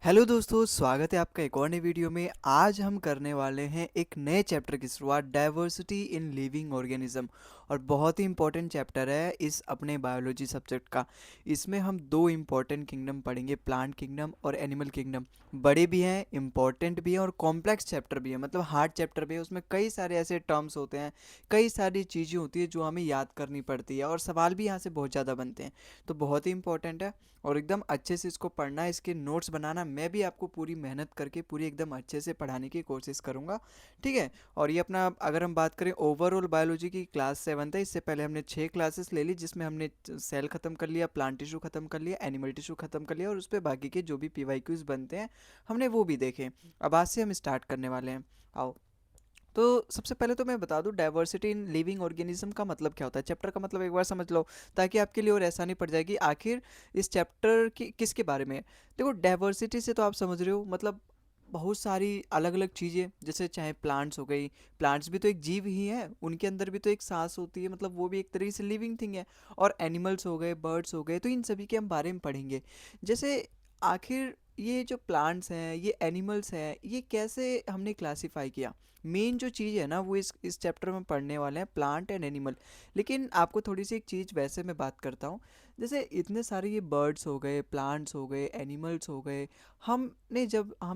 Hello दोस्तों, स्वागत है आपका एक और नई वीडियो में। आज हम करने वाले हैं एक नए चैप्टर की शुरुआत, डाइवर्सिटी इन लिविंग ऑर्गेनिज्म। और बहुत ही इंपॉर्टेंट चैप्टर है इस अपने बायोलॉजी सब्जेक्ट का। इसमें हम दो इंपॉर्टेंट किंगडम पढ़ेंगे, प्लांट किंगडम और एनिमल किंगडम। बड़े भी हैं, इंपॉर्टेंट भी हैं और कॉम्प्लेक्स चैप्टर भी है, मतलब हार्ड चैप्टर भी है। उसमें कई सारे ऐसे टर्म्स होते हैं, कई सारी चीज़ें होती है जो हमें याद करनी पड़ती है और सवाल भी यहाँ से बहुत ज़्यादा बनते हैं। तो बहुत ही इंपॉर्टेंट है और एकदम अच्छे से इसको पढ़ना है, इसके नोट्स बनाना। मैं भी आपको पूरी मेहनत करके पूरी एकदम अच्छे से पढ़ाने की कोशिश करूँगा, ठीक है। और ये अपना, अगर हम बात करें ओवरऑल बायोलॉजी की, क्लास 7 था। इससे पहले हमने 6 क्लासेस ले ली, जिसमें हमने सेल ख़त्म कर लिया, प्लांट टिश्यू ख़त्म कर लिया, एनिमल टिश्यू ख़त्म कर लिया और उस पर बाकी के जो भी पीवाईक्यूज बनते हैं हमने वो भी देखे। अब आज से हम स्टार्ट करने वाले हैं। आओ, तो सबसे पहले तो मैं बता दूं डाइवर्सिटी इन लिविंग ऑर्गेनिज्म का मतलब क्या होता है। चैप्टर का मतलब एक बार समझ लो, ताकि आपके लिए और आसानी पड़ जाएगी आखिर इस चैप्टर की किसके बारे में है। देखो, डाइवर्सिटी से तो आप समझ रहे हो, मतलब बहुत सारी अलग अलग चीज़ें, जैसे चाहे प्लांट्स हो गई। प्लांट्स भी तो एक जीव ही है, उनके अंदर भी तो एक सांस होती है, मतलब वो भी एक तरीके से लिविंग थिंग है। और एनिमल्स हो गए, बर्ड्स हो गए, तो इन सभी के हम बारे में पढ़ेंगे। जैसे आखिर ये जो प्लांट्स हैं, ये एनिमल्स हैं, ये कैसे हमने क्लासिफाई किया। मेन जो चीज़ है ना, वो इस चैप्टर में पढ़ने वाले हैं, प्लांट एंड एनिमल। लेकिन आपको थोड़ी सी एक चीज़ वैसे मैं बात करता हूँ। जैसे इतने सारे ये बर्ड्स हो गए, प्लांट्स हो गए, एनिमल्स हो गए। हम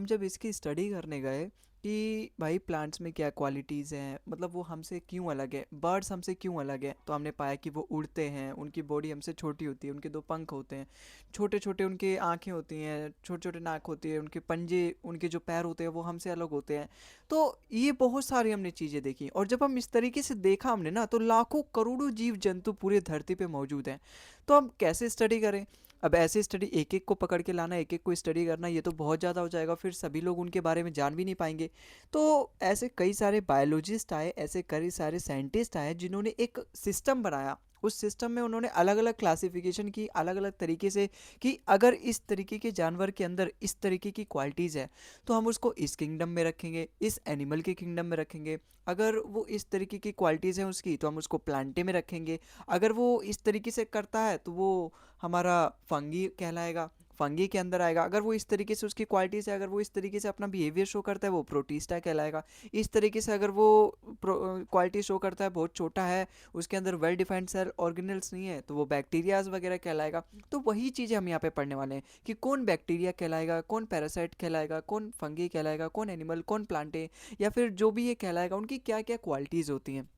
जब इसकी स्टडी करने गए कि भाई प्लांट्स में क्या क्वालिटीज़ हैं, मतलब वो हमसे क्यों अलग है, बर्ड्स हमसे क्यों अलग है, तो हमने पाया कि वो उड़ते हैं, उनकी बॉडी हमसे छोटी होती है, उनके दो पंख होते हैं, छोटे छोटे उनके आँखें होती हैं, छोटे छोटे नाक होती है, उनके पंजे, उनके जो पैर होते हैं वो हमसे अलग होते हैं। तो ये बहुत सारी हमने चीज़ें देखी, और जब हम इस तरीके से देखा हमने ना, तो लाखों करोड़ों जीव जंतु पूरे धरती पे मौजूद हैं। तो हम कैसे स्टडी करें। अब ऐसे स्टडी एक एक को पकड़ के लाना, एक एक को स्टडी करना, ये तो बहुत ज़्यादा हो जाएगा, फिर सभी लोग उनके बारे में जान भी नहीं पाएंगे। तो ऐसे कई सारे बायोलॉजिस्ट आए, ऐसे कई सारे साइंटिस्ट आए, जिन्होंने एक सिस्टम बनाया। उस सिस्टम में उन्होंने अलग अलग क्लासिफिकेशन की, अलग अलग तरीके से, कि अगर इस तरीके के जानवर के अंदर इस तरीके की क्वालिटीज़ है, तो हम उसको इस किंगडम में रखेंगे, इस एनिमल के किंगडम में रखेंगे। अगर वो इस तरीके की क्वालिटीज़ हैं उसकी, तो हम उसको प्लांटे में रखेंगे। अगर वो इस तरीके से करता है तो वो हमारा फंगी कहलाएगा, फंगी के अंदर आएगा। अगर वो इस तरीके से उसकी क्वालिटीज़ है, अगर वो इस तरीके से अपना बिहेवियर शो करता है, वो प्रोटिस्टा कहलाएगा। इस तरीके से अगर वो क्वालिटी शो करता है, बहुत छोटा है, उसके अंदर वेल डिफाइंड सेल ऑर्गेनल्स नहीं है, तो वो बैक्टीरियाज वगैरह कहलाएगा। तो वही चीज़ें हम यहाँ पे पढ़ने वाले हैं, कि कौन बैक्टीरिया कहलाएगा, कौन पैरासाइट कहलाएगा, कौन फंगी कहलाएगा, कौन एनिमल, कौन प्लांटे, या फिर जो भी ये कहलाएगा, उनकी क्या क्या क्वालिटीज़ होती हैं।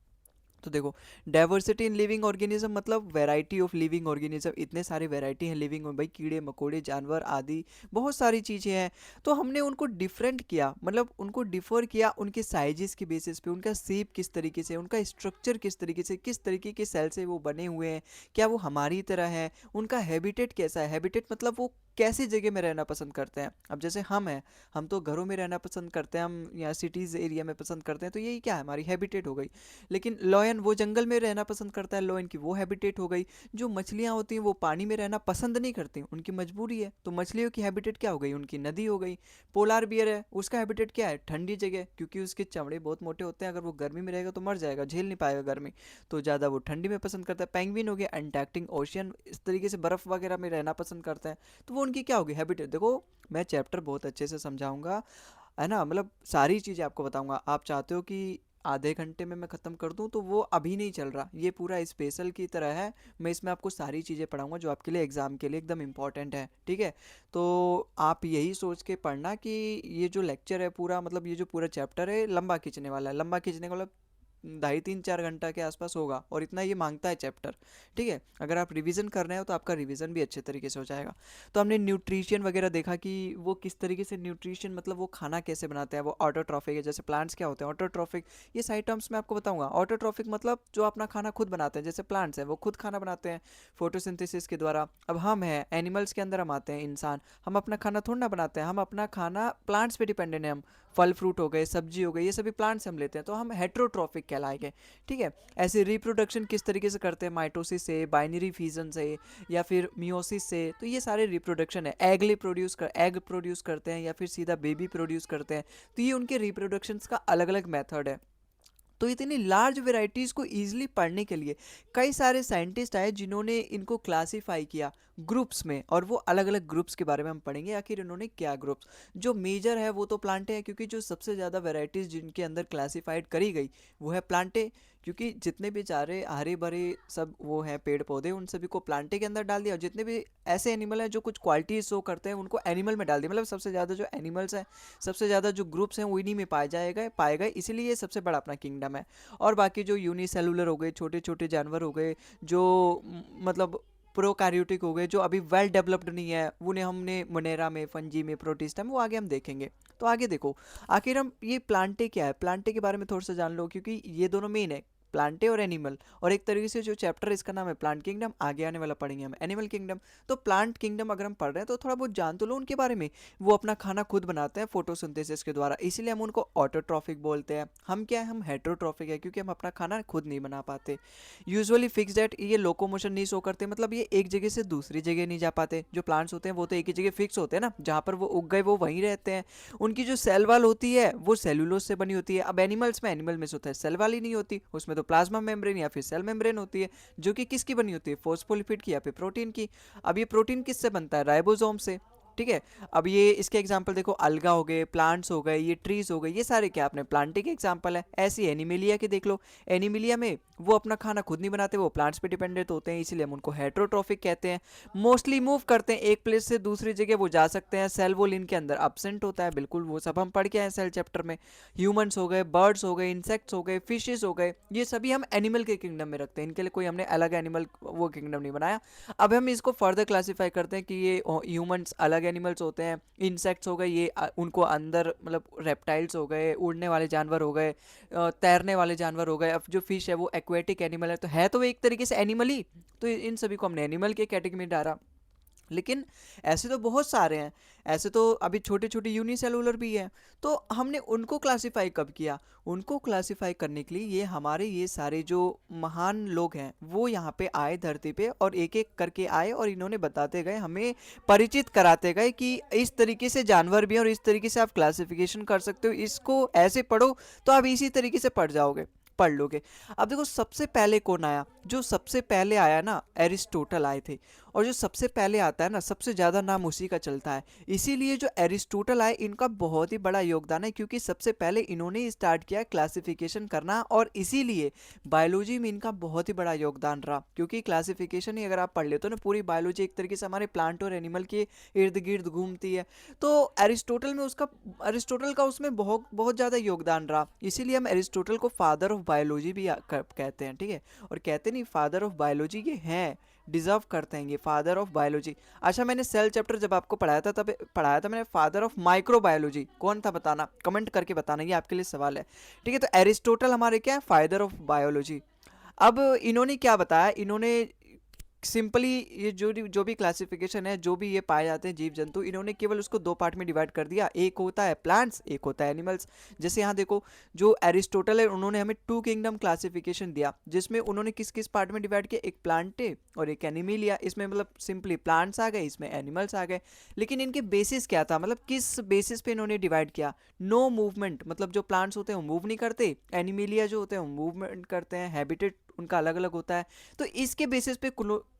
तो देखो, डाइवर्सिटी इन लिविंग ऑर्गेनिज्म मतलब वैरायटी ऑफ लिविंग ऑर्गेनिज्म। इतने सारे वैरायटी हैं लिविंग में भाई, कीड़े मकोड़े, जानवर आदि, बहुत सारी चीज़ें हैं। तो हमने उनको डिफरेंट किया, मतलब उनको डिफर किया उनके साइजेस के बेसिस पे, उनका शेप किस तरीके से, उनका स्ट्रक्चर किस तरीके से, किस तरीके के सेल से वो बने हुए हैं, क्या वो हमारी तरह है, उनका हैबिटेट कैसा है। हैबिटेट मतलब वो कैसी जगह में रहना पसंद करते हैं। अब जैसे हम हैं, हम तो घरों में रहना पसंद करते हैं, हम यहाँ सिटीज़ एरिया में पसंद करते हैं, तो यही क्या है, हमारी हैबिटेट हो गई। लेकिन लॉयन वो जंगल में रहना पसंद करता है, लॉयन की वो हैबिटेट हो गई। जो मछलियाँ होती हैं वो पानी में रहना पसंद नहीं करती, उनकी मजबूरी है, तो मछलियों की हैबिटेट क्या हो गई, उनकी नदी हो गई। पोलार बियर है, उसका हैबिटेट क्या है, ठंडी जगह, क्योंकि उसके चमड़े बहुत मोटे होते हैं, अगर वो गर्मी में रहेगा तो मर जाएगा, झेल नहीं पाएगा गर्मी, तो ज़्यादा वो ठंडी में पसंद करता है। पेंगुइन हो गया, अंटार्कटिक ओशियन, इस तरीके से बर्फ़ वगैरह में रहना पसंद करता है। तो वो उनकी क्या होगी, हैबिटेट। देखो, मैं चैप्टर बहुत अच्छे से समझाऊंगा, है ना, मतलब सारी चीज़ें आपको बताऊंगा। आप चाहते हो कि आधे घंटे में मैं ख़त्म कर दूं, तो वो अभी नहीं चल रहा, ये पूरा स्पेशल की तरह है। मैं इसमें आपको सारी चीज़ें पढ़ाऊंगा जो आपके लिए एग्ज़ाम के लिए एकदम इंपॉर्टेंट है, ठीक है। तो आप यही सोच के पढ़ना कि ये जो लेक्चर है पूरा, मतलब ये जो पूरा चैप्टर है लंबा खींचने वाला है, लंबा खींचने का मतलब 2.5 3 4 घंटा के आसपास होगा, और इतना ये मांगता है चैप्टर, ठीक है। अगर आप रिवीजन कर रहे हो तो आपका रिवीजन भी अच्छे तरीके से हो जाएगा। तो हमने न्यूट्रिशन वगैरह देखा कि वो किस तरीके से न्यूट्रिशन, मतलब वो खाना कैसे बनाते हैं, वो ऑटोट्रॉफिक है, जैसे प्लांट्स क्या होते हैं, ऑटोट्रॉफिक, ये सारी टर्म्स मैं आपको बताऊंगा। ऑटोट्रॉफिक मतलब जो अपना खाना खुद बनाते हैं, जैसे प्लांट्स हैं वो खुद खाना बनाते हैं फोटोसिंथेसिस के द्वारा। अब हम हैं एनिमल्स के अंदर, हम आते हैं इंसान, हम अपना खाना थोड़ा ना बनाते हैं, हम अपना खाना प्लांट्स पे डिपेंडेंट है। हम फल फ्रूट हो गए, सब्जी हो गई, ये सभी प्लांट से हम लेते हैं, तो हम हेट्रोट्रॉफिक कहलाएंगे, ठीक है। ऐसे रिप्रोडक्शन किस तरीके से करते हैं, माइटोसिस से, बाइनरी फिजन से, या फिर मियोसिस से। तो ये सारे रिप्रोडक्शन है, एग प्रोड्यूस करते हैं, या फिर सीधा बेबी प्रोड्यूस करते हैं। तो ये उनके रिप्रोडक्शंस का अलग अलग मेथड है। तो इतनी लार्ज वेराइटीज़ को ईजिली पढ़ने के लिए कई सारे साइंटिस्ट आए, जिन्होंने इनको क्लासीफाई किया। ग्रुप्स में, और वो अलग अलग ग्रुप्स के बारे में हम पढ़ेंगे आखिर इन्होंने क्या ग्रुप्स। जो मेजर है वो तो प्लांटे हैं, क्योंकि जो सबसे ज़्यादा वेराइटीज़ जिनके अंदर क्लासिफाइड करी गई वो है प्लांटे, क्योंकि जितने भी सारे हरे भरे सब वो हैं पेड़ पौधे उन सभी को प्लांटे के अंदर डाल दिया, और जितने भी ऐसे एनिमल हैं जो कुछ क्वालिटीज शो करते हैं उनको एनिमल में डाल दिया। मतलब सबसे ज़्यादा जो एनिमल्स हैं, सबसे ज़्यादा जो ग्रुप्स हैं वो इन्हीं में पाए गए, इसीलिए ये सबसे बड़ा अपना किंगडम है। और बाकी जो यूनिसेलुलर हो गए, छोटे छोटे जानवर हो गए, जो मतलब प्रोकैरियोटिक हो गए, जो अभी वेल डेवलप्ड नहीं है, उन्हें हमने मोनेरा में, फंजी में, प्रोटिस्टा में, वो आगे हम देखेंगे। तो आगे देखो, आखिर हम ये प्लांटे क्या है, प्लांटे के बारे में थोड़ा सा जान लो, क्योंकि ये दोनों मेन है, प्लांटे और एनिमल। और एक तरीके से जो चैप्टर इसका नाम है प्लांट किंगडम, आगे आने वाला पढ़ेंगे हम एनिमल किंगडम। तो प्लांट किंगडम अगर हम पढ़ रहे हैं तो थोड़ा बहुत जान तो लो उनके बारे में। वो अपना खाना खुद बनाते हैं फोटोसिंथेसिस के द्वारा, इसीलिए हम उनको ऑटोट्रॉफिक बोलते हैं। हम क्या है, हम हेटरोट्रॉफिक है, क्योंकि हम अपना खाना खुद नहीं बना पाते। यूजुअली फिक्स डेट, ये लोकोमोशन नहीं शो करते, मतलब ये एक जगह से दूसरी जगह नहीं जा पाते। जो प्लांट्स होते हैं वो तो एक ही जगह फिक्स होते हैं ना, जहाँ पर वो उग गए वो वहीं रहते हैं। उनकी जो सेल वाल होती है वो सेलुलोज से बनी होती है। अब एनिमल में से होता है सेल वाल ही नहीं होती, उसमें तो प्लाज्मा मेम्ब्रेन या फिर सेल मेम्ब्रेन होती है, जो कि किसकी बनी होती है, फोस्फोलिपिड की या फिर प्रोटीन की। अब ये प्रोटीन किससे बनता है, राइबोसोम से। ठीक है। अब ये इसके एग्जाम्पल देखो, अलगा हो गए, प्लांट्स हो गए, ये ट्रीज हो गए, ये सारे क्या अपने प्लांटे के एग्जाम्पल है। ऐसी एनिमिलिया के देख लो, एनिमिलिया में वो अपना खाना खुद नहीं बनाते, वो प्लांट्स पे डिपेंडेंट होते हैं, इसीलिए हम उनको हेटरोट्रॉफिक कहते हैं। मोस्टली मूव करते हैं एक प्लेस से दूसरी जगह वो जा सकते हैं, सेल वॉल इनके अंदर अब्सेंट होता है बिल्कुल, वो सब हम पढ़ के आए सेल चैप्टर में। ह्यूमंस हो गए, बर्ड्स हो गए, इंसेक्ट्स हो गए, फिशेस हो गए, ये सभी हम एनिमल के किंगडम में रखते हैं, इनके लिए कोई हमने अलग एनिमल वो किंगडम नहीं बनाया। अब हम इसको फर्दर क्लासीफाई करते हैं कि ये ह्यूमंस अलग एनिमल्स होते हैं, इंसेक्ट्स हो गए ये उनको अंदर मतलब रेप्टाइल्स हो गए, उड़ने वाले जानवर हो गए, तैरने वाले जानवर हो गए। अब जो फिश है वो एक्वेटिक एनिमल है, तो है तो वो एक तरीके से एनिमल ही, तो इन सभी को हमने एनिमल के कैटेगरी में डाला। लेकिन ऐसे तो बहुत सारे हैं, ऐसे तो अभी छोटे छोटे यूनिसेलुलर भी हैं। तो हमने उनको क्लासिफाई कब किया, उनको क्लासिफाई करने के लिए ये हमारे ये सारे जो महान लोग हैं वो यहाँ पे आए धरती पे, और एक एक करके आए और इन्होंने बताते गए, हमें परिचित कराते गए कि इस तरीके से जानवर भी हैं और इस तरीके से आप क्लासिफिकेशन कर सकते हो, इसको ऐसे पढ़ो तो आप इसी तरीके से पढ़ लोगे। अब देखो सबसे पहले कौन आया, जो सबसे पहले आया ना, एरिस्टोटल आए थे। और जो सबसे पहले आता है ना, सबसे ज़्यादा नाम उसी का चलता है, इसीलिए जो एरिस्टोटल आए इनका बहुत ही बड़ा योगदान है, क्योंकि सबसे पहले इन्होंने स्टार्ट किया क्लासिफिकेशन करना, और इसीलिए बायोलॉजी में इनका बहुत ही बड़ा योगदान रहा। क्योंकि क्लासिफिकेशन ही अगर आप पढ़ लेते हो ना, पूरी बायोलॉजी एक तरीके से हमारे प्लांट और एनिमल के इर्द गिर्द घूमती है। तो एरिस्टोटल का उसमें बहुत बहुत ज़्यादा योगदान रहा, इसीलिए हम एरिस्टोटल को फादर ऑफ बायोलॉजी भी कहते हैं। ठीक है। और कहते नहीं फादर ऑफ बायोलॉजी, ये हैं, डिजर्व करते हैं ये फादर ऑफ बायोलॉजी। अच्छा, मैंने सेल चैप्टर जब आपको पढ़ाया था तब पढ़ाया था मैंने फादर ऑफ माइक्रोबायोलॉजी, कौन था बताना, कमेंट करके बताना, ये आपके लिए सवाल है। ठीक है। तो एरिस्टोटल हमारे क्या है, फादर ऑफ बायोलॉजी। अब इन्होंने क्या बताया, इन्होंने सिंपली ये जो भी क्लासिफिकेशन है, जो भी ये पाए जाते हैं जीव जंतु, इन्होंने केवल उसको दो पार्ट में डिवाइड कर दिया, एक होता है प्लांट्स, एक होता है एनिमल्स। जैसे यहाँ देखो, जो एरिस्टोटल है उन्होंने हमें टू किंगडम क्लासिफिकेशन दिया, जिसमें उन्होंने किस किस पार्ट में डिवाइड किया, एक प्लांटे और एक एनिमिलिया। इसमें मतलब सिंपली प्लांट्स आ गए, इसमें एनिमल्स आ गए। लेकिन इनके बेसिस क्या था, मतलब किस बेसिस पे इन्होंने डिवाइड किया, नो मूवमेंट, मतलब जो प्लांट्स होते हैं वो मूव नहीं करते, एनिमिलिया जो होते हैं वो मूवमेंट करते हैं, हैबिटेट उनका अलग अलग होता है। तो इसके बेसिस पे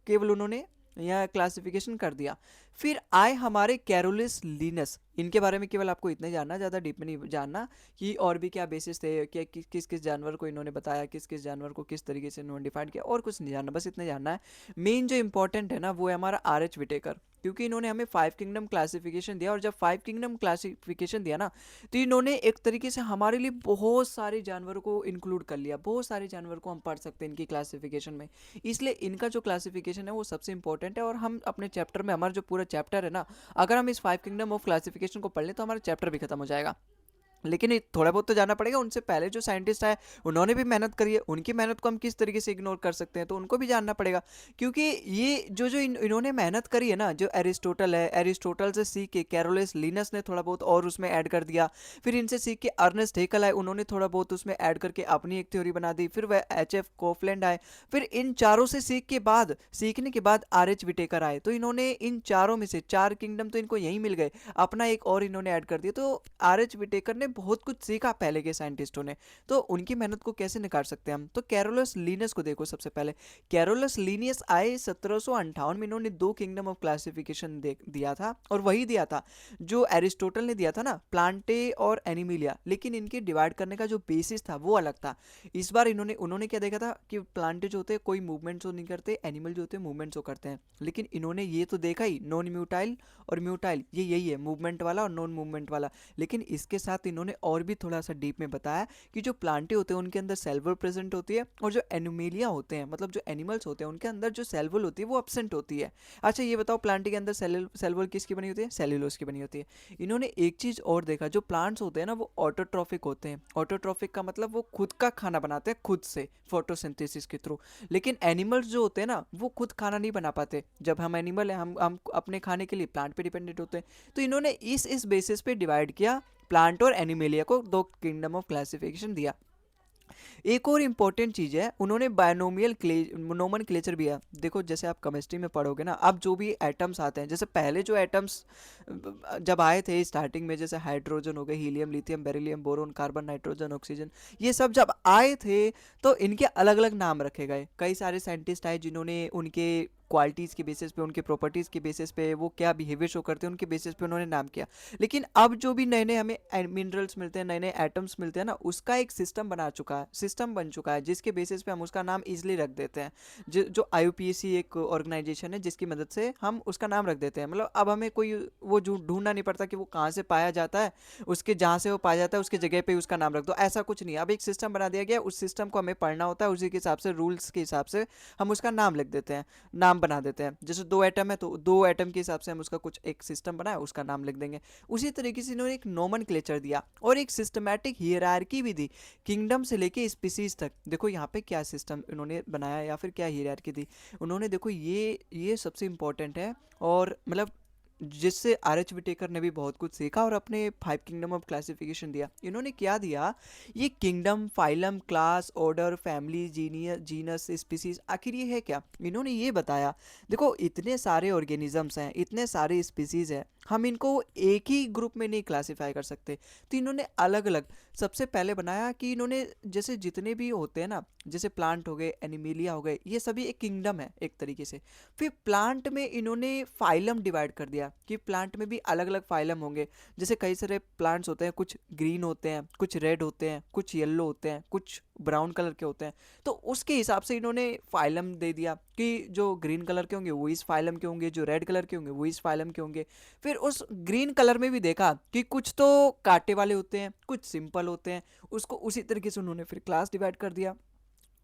केवल उन्होंने यह क्लासिफिकेशन कर दिया। फिर आए हमारे कैरोलिस लीनस, इनके बारे में केवल आपको इतना ही जानना, ज़्यादा डीप में नहीं जानना कि और भी क्या बेसिस थे, क्या किस किस जानवर को इन्होंने बताया, किस किस जानवर को किस तरीके से इन्होंने डिफाइंड किया, और कुछ नहीं जानना, बस इतना जानना है। मेन जो इंपॉर्टेंट है ना वो है हमारा RH विटेकर, क्योंकि इन्होंने हमें 5 किंगडम क्लासिफिकेशन दिया। और जब 5 किंगडम क्लासिफिकेशन दिया ना, तो इन्होंने एक तरीके से हमारे लिए बहुत सारे जानवरों को इंक्लूड कर लिया, बहुत सारे जानवर को हम पढ़ सकते हैं इनकी क्लासिफिकेशन में। इसलिए इनका जो क्लासिफिकेशन है वो सबसे इंपॉर्टेंट है। और हम अपने चैप्टर में, हमारा जो पूरा चैप्टर है ना, अगर हम इस 5 किंगडम ऑफ क्लासिफिकेशन को पढ़ लें तो हमारा चैप्टर भी खत्म हो जाएगा। लेकिन थोड़ा बहुत तो जानना पड़ेगा, उनसे पहले जो साइंटिस्ट आए उन्होंने भी मेहनत करी है, उनकी मेहनत को हम किस तरीके से इग्नोर कर सकते हैं, तो उनको भी जानना पड़ेगा। क्योंकि ये जो इन्होंने मेहनत करी है ना, जो एरिस्टोटल है, एरिस्टोटल से सीख के कैरोलिस लीनस ने थोड़ा बहुत और उसमें ऐड कर दिया, फिर इनसे सीख के अर्नेस्ट हेकल आए, उन्होंने थोड़ा बहुत उसमें ऐड करके अपनी एक थ्योरी बना दी, फिर वह HF कोफलैंड आए, फिर इन चारों से सीखने के बाद RH विटेकर आए। तो इन्होंने इन चारों में से 4 किंगडम तो इनको यहीं मिल गए, अपना एक और इन्होंने ऐड कर दिया। तो RH विटेकर ने बहुत कुछ सीखा पहले के साइंटिस्टों ने, तो उनकी मेहनत को कैसे नकार सकते हैं हम। तो कैरोलस लीनियस को देखो सबसे पहले। कैरोलस लीनियस आए 1758 में, इन्होंने दो किंगडम ऑफ क्लासिफिकेशन दिया था, और वही दिया था जो एरिस्टोटल ने दिया था ना, प्लांटे और एनिमिलिया, लेकिन इनके डिवाइड करने का जो बेसिस था वो अलग था। इस बार उन्होंने क्या देखा था कि प्लांटे जो होते हैं कोई मूवमेंट जो नहीं करते, एनिमल जो होते हैं मूवमेंट जो करते हैं, लेकिन इन्होंने ये तो देखा ही नॉन म्यूटाइल और म्यूटाइल, ये यही है मूवमेंट वाला और नॉन मूवमेंट वाला। लेकिन इसके साथ इन्होंने और भी थोड़ा सा डीप में बताया कि जो प्लांटे होते हैं उनके अंदर सेल वॉल प्रेजेंट होती है, और जो एनिमेलिया होते हैं मतलब जो एनिमल्स होते हैं उनके अंदर जो सेल वॉल होती है वो एब्सेंट होती है। अच्छा ये बताओ प्लांट के अंदर सेल वॉल किसकी बनी होती है? सेल्यूलोज की बनी होती है। इन्होंने एक चीज और देखा, जो प्लांट्स होते हैं ना वो ऑटोट्रॉफिक होते हैं। ऑटोट्रॉफिक का मतलब वो खुद का खाना बनाते हैं खुद से फोटोसिंथेसिस के थ्रू। लेकिन एनिमल्स जो होते हैं ना वो खुद खाना नहीं बना पाते। जब हम एनिमल हैं, हम अपने खाने के लिए प्लांट पे डिपेंडेंट होते हैं। तो इन्होंने इस बेसिस पे डिवाइड किया प्लांट और एनिमेलिया को, दो किंगडम ऑफ क्लासिफिकेशन दिया। एक और इम्पॉर्टेंट चीज़ है, उन्होंने बायनोमियल नोमेनक्लेचर भी है। देखो जैसे आप केमिस्ट्री में पढ़ोगे ना, अब जो भी एटम्स आते हैं, जैसे पहले जो एटम्स जब आए थे स्टार्टिंग में, जैसे हाइड्रोजन हो गए, helium, lithium, beryllium, boron, carbon, nitrogen, oxygen, ये सब जब आए थे तो इनके अलग अलग नाम रखे गए। कई सारे साइंटिस्ट आए जिन्होंने उनके क्वालिटीज़ के बेसिस पे, उनके प्रॉपर्टीज़ के बेसिस पे, वो क्या बिहेवियर शो करते हैं उनके बेसिस पे उन्होंने नाम किया। लेकिन अब जो भी नए नए हमें मिनरल्स मिलते हैं, नए नए एटम्स मिलते हैं ना, उसका एक सिस्टम बन चुका है जिसके बेसिस पे हम उसका नाम इजीली रख देते हैं। जो IUPAC एक ऑर्गेनाइजेशन है जिसकी मदद से हम उसका नाम रख देते हैं। मतलब अब हमें कोई वो ढूंढना नहीं पड़ता कि वो कहाँ से पाया जाता है, उसके जहाँ से वो पाया जाता है उसके जगह पे उसका नाम रख दो, ऐसा कुछ नहीं। अब एक सिस्टम बना दिया गया, उस सिस्टम को हमें पढ़ना होता है, उसी के हिसाब से रूल्स के हिसाब से हम उसका नाम लिख देते हैं, नाम बना देते हैं। जैसे दो एटम है तो दो एटम के हिसाब से हम उसका कुछ एक सिस्टम बनाया, उसका नाम लिख देंगे। उसी तरीके से इन्होंने एक नोमेनक्लेचर दिया और एक सिस्टमैटिक हियरार्की भी दी, किंगडम से लेके स्पीसीज तक। देखो यहाँ पे क्या सिस्टम इन्होंने बनाया या फिर क्या हियरार्की दी उन्होंने, देखो ये सबसे इंपॉर्टेंट है। और मतलब जिससे RH विटेकर ने भी बहुत कुछ सीखा और अपने 5 किंगडम ऑफ क्लासिफिकेशन दिया। इन्होंने क्या दिया, ये kingdom, phylum, class, order, family, genus, species, आखिर ये है क्या? इन्होंने ये बताया, देखो इतने सारे ऑर्गेनिजम्स हैं, इतने सारे स्पीसीज हैं, हम इनको एक ही ग्रुप में नहीं क्लासिफाई कर सकते। तो इन्होंने अलग अलग सबसे पहले बनाया कि इन्होंने जैसे जितने भी होते हैं ना, जैसे प्लांट हो गए, एनिमिलिया हो गए, ये सभी एक किंगडम है एक तरीके से। फिर प्लांट में इन्होंने फाइलम डिवाइड कर दिया कि प्लांट में भी अलग अलग फाइलम होंगे। जैसे कई सारे प्लांट्स होते हैं, कुछ ग्रीन होते हैं, कुछ रेड होते हैं, कुछ येलो होते हैं, कुछ ब्राउन कलर के होते हैं। तो उसके हिसाब से इन्होंने फाइलम दे दिया कि जो ग्रीन कलर के होंगे वो इस फाइलम के होंगे, जो रेड कलर के होंगे वो इस फाइलम के होंगे। फिर उस ग्रीन कलर में भी देखा कि कुछ तो कांटे वाले होते हैं, कुछ सिंपल होते हैं, उसको उसी तरीके से उन्होंने फिर क्लास डिवाइड कर दिया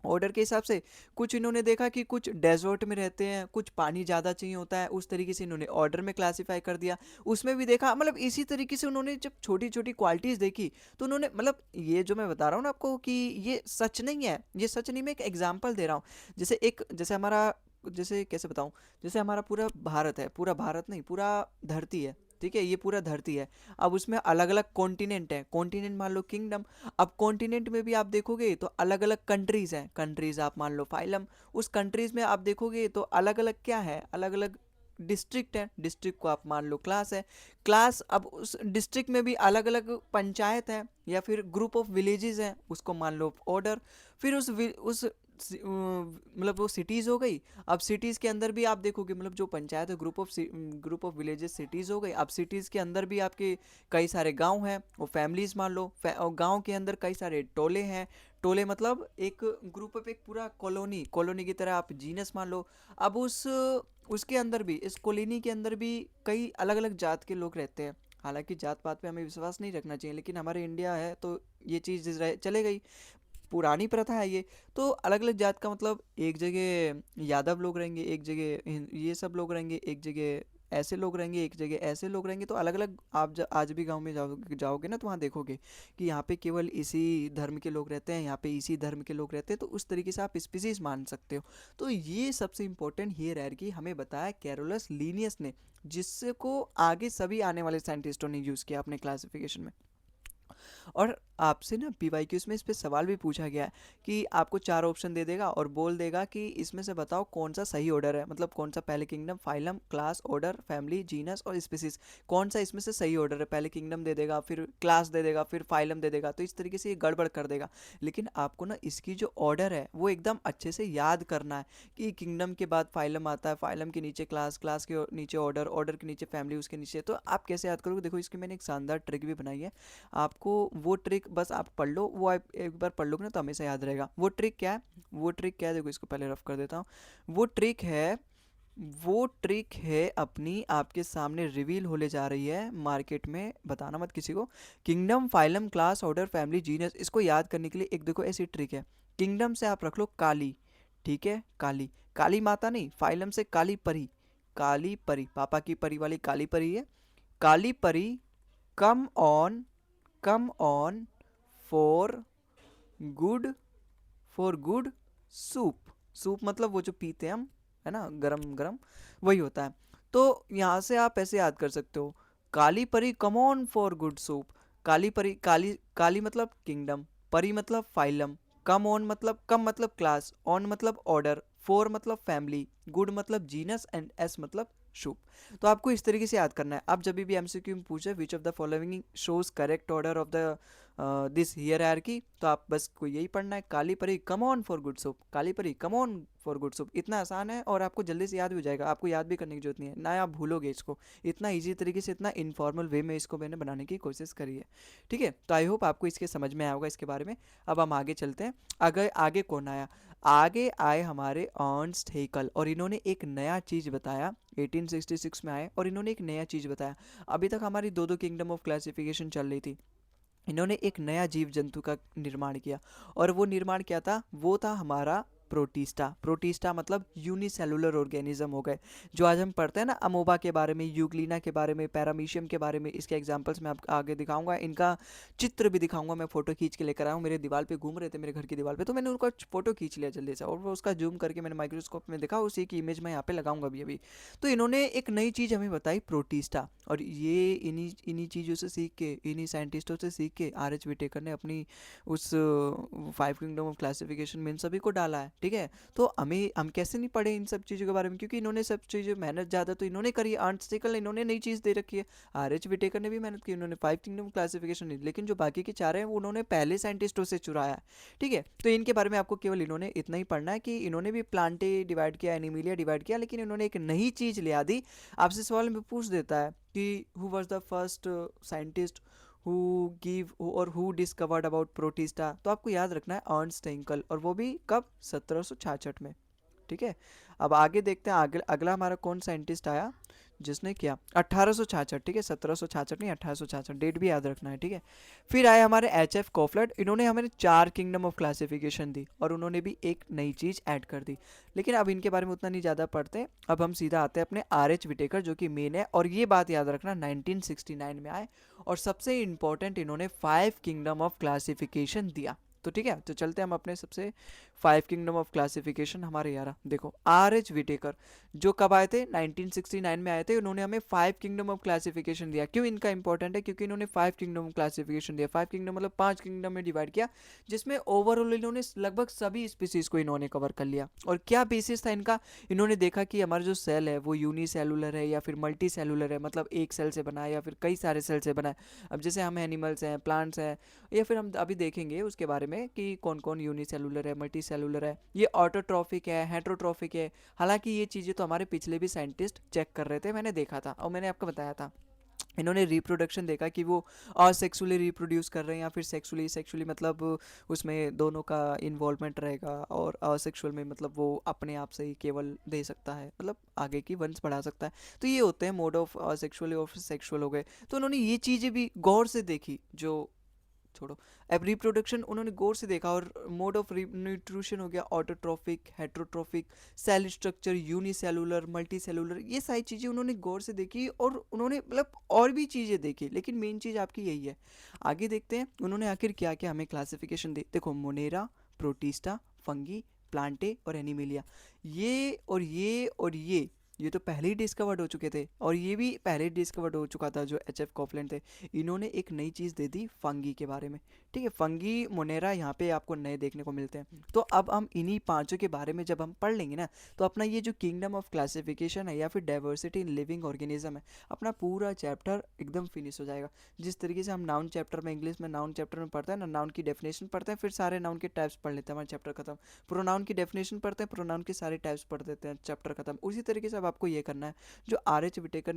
ऑर्डर के हिसाब से। कुछ इन्होंने देखा कि कुछ डेजर्ट में रहते हैं, कुछ पानी ज़्यादा चाहिए होता है, उस तरीके से इन्होंने ऑर्डर में क्लासीफाई कर दिया। उसमें भी देखा, मतलब इसी तरीके से उन्होंने जब छोटी छोटी क्वालिटीज़ देखी तो उन्होंने, मतलब ये जो मैं बता रहा हूँ ना आपको कि ये सच नहीं है, ये सच नहीं, मैं एक एग्जाम्पल दे रहा हूँ। जैसे हमारा, जैसे कैसे बताऊँ, जैसे हमारा पूरा भारत है, पूरा भारत नहीं, पूरा धरती है, ठीक है, ये पूरा धरती है। अब उसमें अलग अलग कॉन्टिनेंट है, कॉन्टिनेंट मान लो किंगडम। अब कॉन्टिनेंट में भी आप देखोगे तो अलग अलग कंट्रीज हैं, कंट्रीज आप मान लो फाइलम। उस कंट्रीज में आप देखोगे तो अलग अलग क्या है, अलग अलग डिस्ट्रिक्ट है, डिस्ट्रिक्ट को आप मान लो क्लास है, क्लास। अब उस डिस्ट्रिक्ट में भी अलग अलग पंचायत है या फिर ग्रुप ऑफ विलेजेस हैं, उसको मान लो ऑर्डर। फिर उस मतलब वो सिटीज़ हो गई। अब सिटीज़ के अंदर भी आप देखोगे, मतलब जो पंचायत है, ग्रुप ऑफ विलेजेस, सिटीज़ हो गई। अब सिटीज़ के अंदर भी आपके कई सारे गांव हैं, वो फैमिलीज मान लो, और गांव के अंदर कई सारे टोले हैं। टोले मतलब एक ग्रुप ऑफ, एक पूरा कॉलोनी की तरह आप जीनस मान लो। अब उसके अंदर भी, इस कॉलोनी के अंदर भी कई अलग अलग जात के लोग रहते हैं। हालांकि जात पात पे हमें विश्वास नहीं रखना चाहिए, लेकिन हमारे इंडिया है तो ये चीज़ चले गई, पुरानी प्रथा है ये। तो अलग अलग जात का मतलब, एक जगह यादव लोग रहेंगे, एक जगह ये सब लोग रहेंगे, एक जगह ऐसे लोग रहेंगे, एक जगह ऐसे लोग रहेंगे। तो अलग अलग आप आज भी गांव में जाओगे ना तो वहाँ देखोगे कि यहाँ पे केवल इसी धर्म के लोग रहते हैं, यहाँ पे इसी धर्म के लोग रहते हैं। तो उस तरीके से आप स्पीसीज मान सकते हो। तो ये सबसे इंपॉर्टेंट हियरार्की हमें बताया कैरोलस लीनियस ने, जिससे को आगे सभी आने वाले साइंटिस्टों ने यूज़ किया अपने क्लासिफिकेशन में। और आपसे ना पीवाईक्यूज में इस पे सवाल भी पूछा गया है कि आपको 4 ऑप्शन दे देगा और बोल देगा कि इसमें से बताओ कौन सा सही ऑर्डर है, मतलब कौन सा पहले kingdom, phylum, class, order, family, genus और स्पीसीज, कौन सा इसमें से सही ऑर्डर है। पहले किंगडम दे देगा, फिर क्लास दे देगा, फिर फाइलम दे देगा, तो इस तरीके से ये गड़बड़ कर देगा। लेकिन आपको ना इसकी जो ऑर्डर है वो एकदम अच्छे से याद करना है कि किंगडम के बाद फाइलम आता है, फाइलम के नीचे क्लास, क्लास के नीचे ऑर्डर, ऑर्डर के नीचे फैमिली, उसके नीचे। तो आप कैसे याद करोगे, देखो इसकी मैंने एक शानदार ट्रिक भी बनाई है। आपको वो ट्रिक बस आप पढ़ लो, वो आप एक बार पढ़ लोगे ना तो हमेशा याद रहेगा। वो ट्रिक क्या है, वो ट्रिक क्या है, देखो इसको पहले रफ कर देता हूँ। वो ट्रिक है, वो ट्रिक है अपनी आपके सामने रिवील होने जा रही है मार्केट में, बताना मत किसी को। Kingdom, phylum, class, order, family, genus, इसको याद करने के लिए एक देखो ऐसी ट्रिक है। किंगडम से आप रख लो काली, ठीक है, काली, काली माता नहीं, फाइलम से काली परी, काली परी, पापा की परी वाली काली परी है। काली परी come on, come on for good, for good soup, soup मतलब वो जो पीते हैं हम, है ना, गरम गरम, वही होता है। तो यहाँ से आप ऐसे याद कर सकते हो, काली परी come on for good soup. काली परी, काली, काली मतलब किंगडम, परी मतलब फाइलम, कम ऑन मतलब कम मतलब क्लास, ऑन मतलब ऑर्डर, फोर मतलब फैमिली, गुड मतलब जीनस एंड एस मतलब शुभ। तो आपको इस तरीके से याद करना है। अब जब भी एमसीक्यू में पूछे which of the following shows correct order of the this hierarchy, तो आप बस को यही पढ़ना है, काली परी come on for good soup, काली परी come on for good soup. इतना आसान है और आपको जल्दी से याद भी हो जाएगा, आपको याद भी करने की जरूरत नहीं है ना, आप भूलोगे इसको। इतना इजी तरीके से, इतना इनफॉर्मल वे में इसको मैंने बनाने की कोशिश करी है। ठीक है, तो आई होप आपको इसके समझ में आया होगा इसके बारे में। अब हम आगे चलते हैं। अगर आगे कौन आया, आगे आए हमारे अर्नस्ट हेकल, और इन्होंने एक नया चीज़ बताया। 1866 में आए और इन्होंने एक नया चीज़ बताया। अभी तक हमारी दो दो किंगडम ऑफ क्लासिफिकेशन चल रही थी, इन्होंने एक नया जीव जंतु का निर्माण किया। और वो निर्माण क्या था, वो था हमारा प्रोटिस्टा। प्रोटिस्टा मतलब यूनिसेलुलर ऑर्गेनिज्म हो गए, जो आज हम पढ़ते हैं ना, अमोबा के बारे में, यूग्लिना के बारे में, पैरामीशियम के बारे में। इसके एग्जांपल्स मैं आपको आगे दिखाऊंगा, इनका चित्र भी दिखाऊंगा। मैं फोटो खींच के लेकर आया हूँ, मेरे दीवार पे घूम रहे थे, मेरे घर की दीवार पे, तो मैंने उनका फोटो खींच लिया जल्दी से, और वो उसका जूम करके मैंने माइक्रोस्कोप में देखा, उसी की इमेज मैं यहाँ पे लगाऊंगा अभी अभी। तो इन्होंने एक नई चीज़ हमें बताई, प्रोटिस्टा। और ये इन्हीं इन्हीं चीज़ों से सीख के, इन्हीं साइंटिस्टों से सीख के आर.एच. विटेकर ने अपनी उस 5 किंगडम ऑफ क्लासिफिकेशन में इन सभी को डाला है। ठीक है, तो हम कैसे नहीं पढ़े इन सब चीज़ों के बारे में, क्योंकि इन्होंने सब चीज़ें मेहनत ज़्यादा तो इन्होंने करी। आर्टिकल इन्होंने नई चीज़ दे रखी है, आर.एच. विटेकर ने भी मेहनत की, उन्होंने 5 किंगडम क्लासिफिकेशन दी, लेकिन जो बाकी के 4 हैं वो उन्होंने पहले साइंटिस्टों से चुराया है। ठीक है, तो इनके बारे में आपको केवल इन्होंने इतना ही पढ़ना है कि इन्होंने भी प्लांटे डिवाइड किया, एनिमिलिया डिवाइड किया, लेकिन इन्होंने एक नई चीज़ ले आ दी। आपसे सवाल में पूछ देता है कि who was the first scientist who give और हु डिस्कवर्ड अबाउट प्रोटिस्टा, तो आपको याद रखना है अर्नस्ट हेंकल, और वो भी कब, 1766 में। ठीक है, अब आगे देखते हैं, आगे अगला हमारा कौन साइंटिस्ट आया जिसने किया, 1866। ठीक है, 1766 नहीं, 1866, डेट भी याद रखना है। ठीक है, फिर आए हमारे एच.एफ. कॉफलर्ट, इन्होंने हमें 4 किंगडम ऑफ क्लासिफिकेशन दी, और उन्होंने भी एक नई चीज़ ऐड कर दी। लेकिन अब इनके बारे में उतना नहीं ज़्यादा पढ़ते, अब हम सीधा आते हैं अपने आर.एच. विटेकर, जो कि मेन है। और ये बात याद रखना, 1969 में आए, और सबसे इंपॉर्टेंट इन्होंने 5 किंगडम ऑफ क्लासिफिकेशन दिया। तो ठीक है, तो चलते हैं हम अपने सबसे 5 किंगडम ऑफ क्लासिफिकेशन हमारे यार। देखो आर.एच. विटेकर जो कब आए थे, 1969 में आए थे, उन्होंने हमें 5 किंगडम ऑफ क्लासिफिकेशन दिया। क्यों इनका इंपॉर्टेंट है, क्योंकि इन्होंने 5 किंगडम ऑफ क्लासिफिकेशन दिया। 5 किंगडम मतलब 5 किंगडम में डिवाइड किया, जिसमें ओवरऑल इन्होंने लगभग सभी स्पीसीज को इन्होंने कवर कर लिया। और क्या बेसिस था इनका, इन्होंने देखा कि हमारा जो सेल है वो यूनिसेलुलर है या फिर मल्टी सेलुलर है, मतलब एक सेल से बना है या फिर कई सारे सेल से बना है। अब जैसे हम एनिमल्स हैं, प्लांट्स हैं, या फिर हम अभी देखेंगे उसके बारे में कि कौन कौन यूनिसेलुलर है, मल्टी सेलुलर है, ये ऑटोट्रॉफिक है, हेट्रोट्रॉफिक है। हालांकि ये चीज़ें तो हमारे पिछले भी साइंटिस्ट चेक कर रहे थे, मैंने देखा था और मैंने आपको बताया था। इन्होंने रिप्रोडक्शन देखा कि वो असेक्सुअली रिप्रोड्यूस कर रहे हैं या फिर सेक्सुअली। सेक्सुअली मतलब उसमें दोनों का इन्वॉल्वमेंट रहेगा, और असेक्सुअल में मतलब वो अपने आप से ही केवल दे सकता है, मतलब आगे की वंश बढ़ा सकता है। तो ये होते हैं मोड ऑफ असेक्सुअल और सेक्सुअल हो गए। तो उन्होंने ये चीज़ें भी गौर से देखी, जो छोड़ो, अब रिप्रोडक्शन उन्होंने गौर से देखा, और मोड ऑफ न्यूट्रिशन हो गया autotrophic, heterotrophic, cell structure, unicellular, multicellular, ये सारी चीज़ें उन्होंने गौर से देखी, और उन्होंने मतलब और भी चीज़ें देखी, लेकिन मेन चीज़ आपकी यही है। आगे देखते हैं उन्होंने आखिर क्या क्या हमें क्लासिफिकेशन दी। देखो मोनेरा, प्रोटिस्टा, फंगी, प्लांटे और एनिमिलिया, ये और ये और ये तो पहले ही डिस्कवर्ड हो चुके थे, और ये भी पहले ही डिस्कवर्ड हो चुका था जो एच.एफ. कॉपलैंड थे। इन्होंने एक नई चीज़ दे दी फंगी के बारे में, ठीक है। फंगी, मोनेरा यहाँ पे आपको नए देखने को मिलते हैं। तो अब हम इन्हीं पांचों के बारे में जब हम पढ़ लेंगे ना, तो अपना ये जो किंगडम ऑफ क्लासिफिकेशन है या फिर डाइवर्सिटी इन लिविंग ऑर्गेनिज्म है, अपना पूरा चैप्टर एकदम फिनिश हो जाएगा। जिस तरीके से हम नाउन चैप्टर में, इंग्लिश में नाउन चैप्टर में पढ़ते हैं ना, नाउन की डेफिनेशन पढ़ते हैं, फिर सारे नाउन के टाइप्स पढ़ लेते हैं, हमारा चैप्टर खत्म। प्रोनाउन की डेफिनेशन पढ़ते हैं, प्रोनाउन के सारे टाइप्स पढ़ देते हैं, चैप्टर खत्म। उसी तरीके से अब आपको ये करना है, जो आर एच विटेकर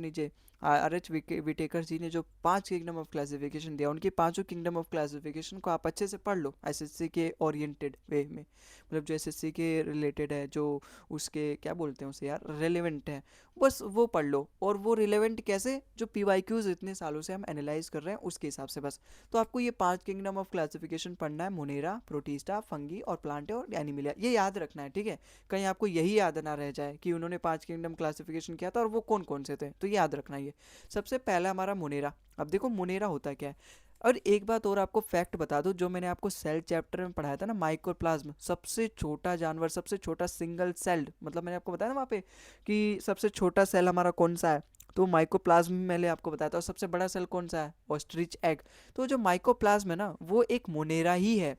जी ने जो 5 किंगडम ऑफ क्लासिफिकेशन दिया, उनके पांचों किंगडम ऑफ क्लासिफिकेशन को आप अच्छे से पढ़ लो एसएससी के ओरिएंटेड वे में, मतलब जो एसएससी के रिलेटेड है, जो उसके क्या बोलते हैं उसे यार, रेलेवेंट है, बस वो पढ़ लो। और वो रिलेवेंट कैसे, जो पीवाईक्यूज इतने सालों से हम एनालाइज कर रहे हैं उसके हिसाब से बस। तो आपको ये 5 किंगडम ऑफ क्लासिफिकेशन पढ़ना है, मोनेरा, प्रोटिस्टा, फंगी और प्लांट और एनिमिलिया, ये याद रखना है, ठीक है। कहीं आपको यही याद ना रह जाए कि उन्होंने 5 किंगडम क्लासिफिकेशन किया था और वो कौन कौन से थे, तो ये याद रखना। ये सबसे पहला हमारा मोनेरा। अब देखो मोनेरा होता क्या है। और एक बात और आपको फैक्ट बता दूं, जो मैंने आपको सेल चैप्टर में पढ़ाया था ना, माइक्रोप्लाज्म, सबसे छोटा जानवर, सबसे छोटा सिंगल सेल्ड, मतलब मैंने आपको बताया ना वहाँ पे कि सबसे छोटा सेल हमारा कौन सा है, तो माइकोप्लाज्म मैंने आपको बताया था। और सबसे बड़ा सेल कौन सा है, ऑस्ट्रिच एग। तो जो माइकोप्लाज्म है ना, वो एक मोनेरा ही है।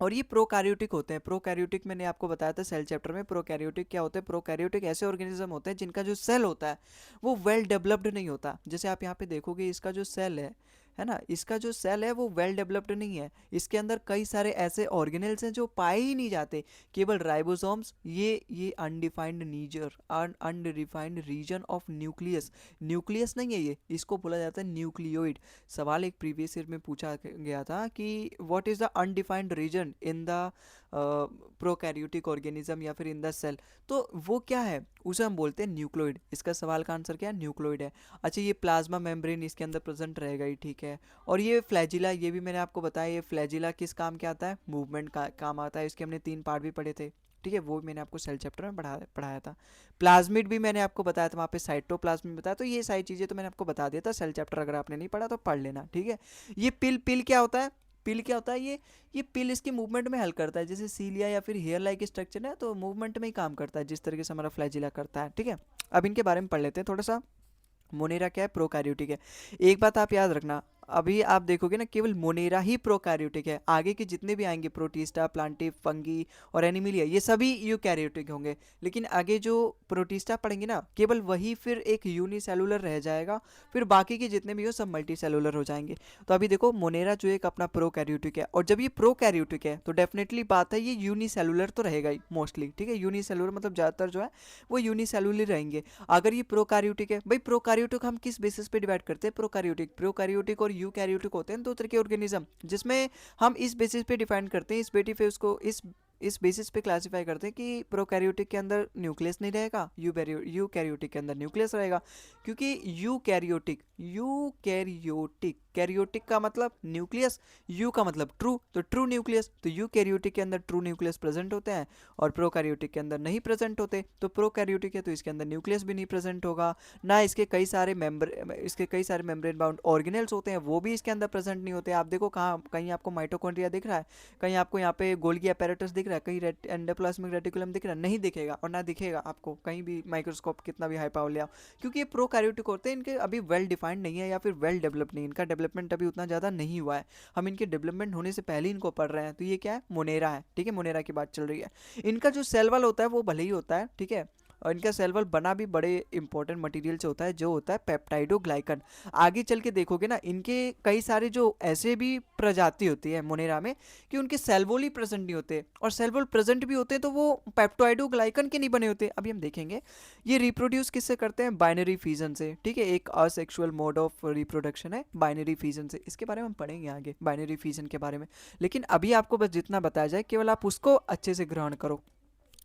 और ये प्रोकैरियोटिक होते हैं। प्रोकैरियोटिक मैंने आपको बताया था सेल चैप्टर में। प्रोकैरियोटिक क्या होते हैं, प्रोकैरियोटिक ऐसे ऑर्गेनिज्म होते हैं जिनका जो सेल होता है वो वेल डेवलप्ड नहीं होता। जैसे आप यहाँ पे देखोगे, इसका जो सेल है ना, इसका जो सेल है वो वेल डेवलप्ड नहीं है। इसके अंदर कई सारे ऐसे ऑर्गेनेल्स हैं जो पाए ही नहीं जाते, केवल राइबोसोम्स, ये अनडिफाइंड नीजर undefined region of nucleus, nucleus नहीं है ये, इसको बोला जाता है न्यूक्लियोइड। सवाल एक प्रीवियस ईयर में पूछा गया था कि what is the undefined region in the prokaryotic organism या फिर इन द सेल, तो वो क्या है, उसे हम बोलते हैं न्यूक्लियोइड। इसका सवाल का आंसर क्या है, न्यूक्लियोइड है। अच्छा, ये प्लाज्मा मेम्ब्रेन इसके अंदर प्रेजेंट रहेगा ही, ठीक है। और ये फ्लैजिला, ये भी मैंने आपको बताया, ये फ्लैजिला किस काम के आता है, मूवमेंट का काम आता है। इसके हमने 3 पार्ट भी पढ़े थे, ठीक है, वो मैंने आपको सेल चैप्टर में पढ़ाया था। प्लाज्मिड भी मैंने आपको बताया था, वहाँ पे साइटोप्लाज्म भी बताया। तो ये सारी चीज़ें तो मैंने आपको बता दिया था सेल चैप्टर, अगर आपने नहीं पढ़ा तो पढ़ लेना, ठीक है। ये पिल क्या होता है, पिल क्या होता है, ये पिल इसकी मूवमेंट में हेल्प करता है। जैसे सीलिया या फिर हेयर लाइक स्ट्रक्चर है, तो मूवमेंट में ही काम करता है जिस तरीके से हमारा फ्लैजिला करता है, ठीक है। अब इनके बारे में पढ़ लेते हैं थोड़ा सा। मोनेरा क्या है, प्रोकैरियोटिक है। एक बात आप याद रखना, अभी आप देखोगे ना, केवल मोनेरा ही प्रोकैरियोटिक है। आगे के जितने भी आएंगे, प्रोटिस्टा, प्लांटिव, फंगी और एनिमिलिया, ये सभी यूकैरियोटिक होंगे। लेकिन आगे जो प्रोटिस्टा पढ़ेंगे ना, केवल वही फिर एक यूनिसेलुलर रह जाएगा, फिर बाकी के जितने भी हो सब मल्टी सेलुलर हो जाएंगे। तो अभी देखो, मोनेरा जो एक अपना प्रोकैरियोटिक है, और जब ये प्रोकैरियोटिक है तो डेफिनेटली बात है ये यूनिसेलुलर तो रहेगा ही मोस्टली, ठीक है। यूनिसेलुलर मतलब ज़्यादातर जो है वो यूनिसेलुलर रहेंगे। अगर ये प्रोकैरियोटिक है, भाई प्रोकैरियोटिक हम किस बेसिस पे डिवाइड करते हैं, प्रोकैरियोटिक और यूकैरियोटिक होते हैं 2 तरह के ऑर्गेनिज्म, जिसमें हम इस बेसिस पे डिफाइन करते हैं, इस बेसिस पे क्लासिफाई करते हैं कि प्रोकैरियोटिक के अंदर न्यूक्लियस नहीं रहेगा, यूकैरियोटिक के अंदर न्यूक्लियस रहेगा। क्योंकि यूकैरियोटिक कैरियोटिक का मतलब न्यूक्लियस, यू का मतलब ट्रू, तो ट्रू न्यूक्लियस, तो यूकैरियोटिक के अंदर ट्रू न्यूक्लियस प्रेजेंट होते हैं और प्रोकैरियोटिक के अंदर नहीं प्रेजेंट होते। तो प्रोकैरियोटिक है तो इसके अंदर न्यूक्लियस भी नहीं प्रेजेंट होगा ना, इसके कई सारे मेम्ब्रेन बाउंड ऑर्गेनेल्स होते हैं वो भी इसके अंदर प्रेजेंट नहीं होते। आप देखो कहाँ, कहीं आपको माइटोकॉन्ड्रिया दिख रहा है, कहीं आपको यहाँ पे गोल्गी apparatus दिख रहा है, कहीं एंडोप्लाज्मिक रेटिकुलम दिख रहा है, नहीं दिखेगा और ना दिखेगा आपको कहीं भी, माइक्रोस्कोप कितना भी हाई पावर ले आओ, क्योंकि ये प्रोकैरियोटिक होते हैं, इनके अभी वेल डिफाइंड नहीं है या फिर वेल डेवलप्ड नहीं, इनका डेवलपमेंट अभी उतना ज़्यादा नहीं हुआ है। हम इनके डेवलपमेंट होने से पहले इनको पढ़ रहे हैं। तो ये क्या है, मोनेरा है, ठीक है, मोनेरा की बात चल रही है। इनका जो सेल वॉल होता है वो भले ही होता है, ठीक है, और इनका सेल वॉल बना भी बड़े इंपॉर्टेंट मटेरियल से होता है, जो होता है पेप्टाइडोग्लाइकन। आगे चल के देखोगे ना, इनके कई सारे जो ऐसे भी प्रजाति होती है मोनेरा में कि उनके सेल वॉल ही प्रेजेंट नहीं होते, और सेल वॉल प्रेजेंट भी होते हैं तो वो पेप्टाइडोग्लाइकन के नहीं बने होते। अभी हम देखेंगे ये रिप्रोड्यूस किससे करते हैं, बाइनरी फिजन से, ठीक है। एक असेक्सुअल मोड ऑफ रिप्रोडक्शन है बाइनरी फिजन से, इसके बारे में हम पढ़ेंगे आगे बाइनरी फिजन के बारे में। लेकिन अभी आपको बस जितना बताया जाए केवल आप उसको अच्छे से ग्रहण करो।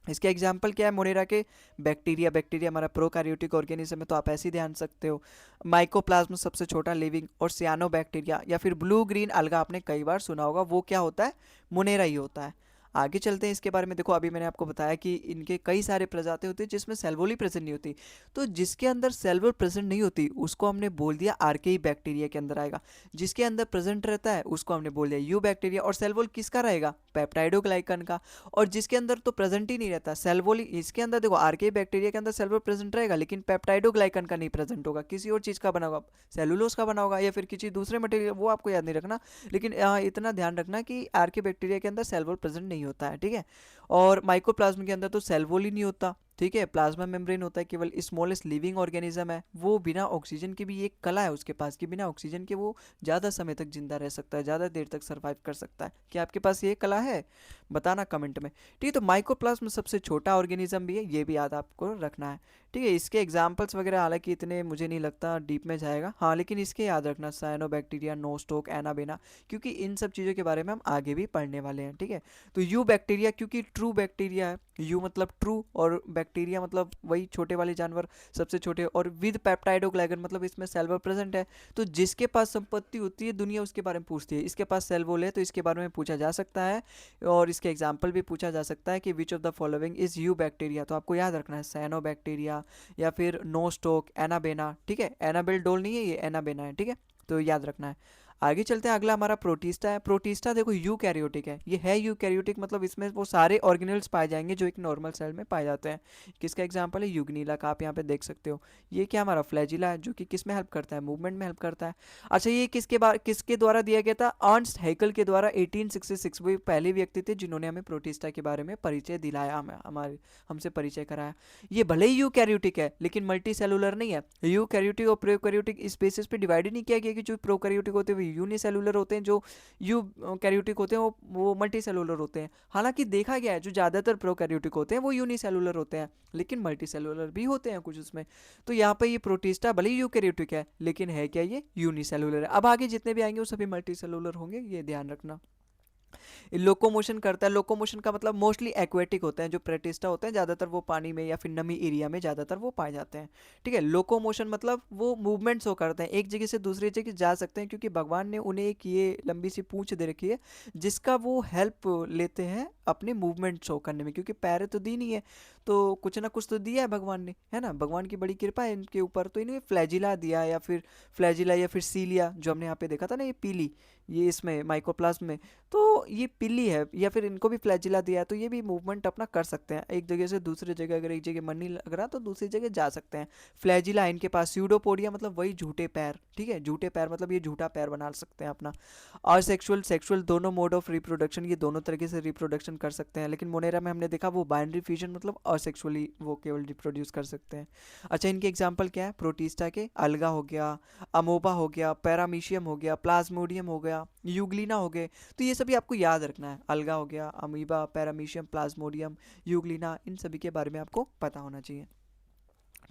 इसके एग्जाम्पल क्या है मोनेरा के, बैक्टीरिया हमारा प्रोकैरियोटिक ऑर्गेनिज्म है, तो आप ऐसे ही ध्यान सकते हो। माइकोप्लाज्म सबसे छोटा लिविंग, और सियानोबैक्टीरिया या फिर ब्लू ग्रीन अलगा आपने कई बार सुना होगा, वो क्या होता है, मोनेरा ही होता है। आगे चलते हैं इसके बारे में। देखो अभी मैंने आपको बताया कि इनके कई सारे प्रजाति होती है जिसमें सेल वॉल ही प्रेजेंट नहीं होती, तो जिसके अंदर सेल वॉल प्रेजेंट नहीं होती उसको हमने बोल दिया आर्केई बैक्टीरिया के अंदर आएगा। जिसके अंदर प्रेजेंट रहता है उसको हमने बोल दिया यू बैक्टीरिया। और सेल वॉल किसका रहेगा? पेप्टाइडोग्लाइकन का। और जिसके अंदर तो प्रेजेंट ही नहीं रहता सेल वॉल, इसके अंदर देखो आर्केई बैक्टीरिया के अंदर सेल वॉल प्रेजेंट रहेगा लेकिन पेप्टाइडोग्लाइकन का नहीं प्रेजेंट होगा, किसी और चीज़ का बना होगा, सेलुलोज का बना होगा या फिर किसी दूसरे मटेरियल, वो आपको याद नहीं रखना। लेकिन इतना ध्यान रखना कि आर्के बैक्टीरिया के अंदर सेल वॉल प्रेजेंट नहीं होता है, ठीक है। और माइकोप्लाज्म के अंदर तो सेल वॉल ही नहीं होता, ठीक है। प्लाज्मा मेम्ब्रेन होता है, केवल स्मॉलेस्ट लिविंग ऑर्गेनिज्म है वो, बिना ऑक्सीजन की भी एक कला है उसके पास कि बिना ऑक्सीजन के वो ज़्यादा समय तक जिंदा रह सकता है, ज़्यादा देर तक सर्वाइव कर सकता है। क्या आपके पास ये कला है? बताना कमेंट में, ठीक है। तो माइकोप्लाज्म सबसे छोटा ऑर्गेनिज्म भी है, ये भी याद आपको रखना है, ठीक है। इसके एग्जाम्पल्स वगैरह हालांकि इतने मुझे नहीं लगता डीप में जाएगा, हाँ, लेकिन इसके याद रखना साइनोबैक्टीरिया, नोस्टोक, एनाबेना, क्योंकि इन सब चीज़ों के बारे में हम आगे भी पढ़ने वाले हैं, ठीक है। तो यू बैक्टीरिया क्योंकि ट्रू बैक्टीरिया है, यू मतलब ट्रू और बैक्टीरिया मतलब वही छोटे वाले जानवर, सबसे छोटे, और विद पेप्टाइडोग्लाइकन मतलब इसमें सेल वॉल प्रेजेंट है। तो जिसके पास संपत्ति होती है दुनिया उसके बारे में पूछती है, इसके पास सेल वॉल है तो इसके बारे में पूछा जा सकता है। और इसके एग्जाम्पल भी पूछा जा सकता है कि विच of the following is you bacteria, तो आपको याद रखना है साइनोबैक्टीरिया या फिर नोस्टोक, एनाबेना, ठीक है। एनाबेल डोल नहीं है ये, एनाबेना है, ठीक है। तो याद रखना है। आगे चलते हैं, अगला हमारा प्रोटिस्टा है। प्रोटिस्टा देखो यूकैरियोटिक है, ये है यूकैरियोटिक मतलब इसमें वो सारे ऑर्गेनेल्स पाए जाएंगे जो एक नॉर्मल सेल में पाए जाते हैं। किसका एग्जांपल है? यूग्नीला का, आप यहाँ पे देख सकते हो। ये क्या हमारा फ्लैजिला है जो कि किस में हेल्प करता है? मूवमेंट में हेल्प करता है। अच्छा, ये किसके द्वारा दिया गया था? अर्नस्ट हैकेल के द्वारा 1866, वो पहले व्यक्ति थे जिन्होंने हमें प्रोटिस्टा के बारे में परिचय दिलाया, हमसे परिचय कराया। ये भले ही यूकैरियोटिक है लेकिन मल्टी सेलुलर नहीं है। यूकैरियोटिक और प्रोकैरियोटिक इस बेसिस पे डिवाइड ही नहीं किया गया कि जो प्रोकैरियोटिक होते हैं यूनिसेलुलर होते हैं, जो यू कैरियोटिक होते हैं वो मल्टी सेलुलर होते हैं। हालांकि देखा गया है जो ज़्यादातर प्रोकैरियोटिक होते हैं वो यूनिसेलुलर होते हैं लेकिन मल्टी सेलुलर भी होते हैं कुछ उसमें। तो यहाँ पे ये प्रोटिस्टा भले ही यूकैरियोटिक है लेकिन है क्या? ये यूनिसेलुलर है। अब आगे जितने भी आएंगे वो सभी मल्टी सेलुलर होंगे, ये ध्यान रखना। लोकोमोशन करता है, लोकोमोशन का मतलब मोस्टली एक्वेटिक होते हैं, जो प्रेटिस्टा होते हैं ज़्यादातर वो पानी में या फिर नमी एरिया में ज़्यादातर वो पाए जाते हैं, ठीक है। लोकोमोशन मतलब वो मूवमेंट्स हो करते हैं, एक जगह से दूसरी जगह जा सकते हैं क्योंकि भगवान ने उन्हें एक ये लंबी सी पूंछ दे रखी है जिसका वो हेल्प लेते हैं अपने मूवमेंट शो करने में, क्योंकि पैर तो दी नहीं है तो कुछ ना कुछ तो दिया है भगवान ने, है ना। भगवान की बड़ी कृपा है इनके ऊपर, तो इन्हें फ्लैजिला दिया या फिर फ्लैजिला या फिर सीलिया, जो हमने यहाँ पे देखा था ना ये पीली, ये इसमें माइकोप्लाज्म में, तो ये पिल्ली है, या फिर इनको भी फ्लैजिला दिया है तो ये भी मूवमेंट अपना कर सकते हैं एक जगह से दूसरी जगह, अगर एक जगह मन नहीं लग रहा तो दूसरी जगह जा सकते हैं। फ्लैजिला है इनके पास। स्यूडोपोडिया मतलब वही झूठे पैर, ठीक है, झूठे पैर मतलब ये झूठा पैर बना सकते हैं अपना। और सेक्सुअल सेक्सुअल दोनों मोड ऑफ रिप्रोडक्शन, ये दोनों तरीके से रिप्रोडक्शन कर सकते हैं, लेकिन मोनेरा में हमने देखा वो बाइनरी फ्यूजन मतलब असेक्सुअली वो केवल रिप्रोड्यूस कर सकते हैं। अच्छा, इनके एग्जाम्पल क्या है प्रोटिस्टा के? अलगा हो गया, अमोबा हो गया, पैरामीशियम हो गया, प्लाज्मोडियम हो गया, यूग्लिना हो गए। तो ये सभी आपको याद रखना है, अलगा हो गया, अमीबा, पैरामीशियम, प्लाज्मोडियम, यूग्लिना, इन सभी के बारे में आपको पता होना चाहिए,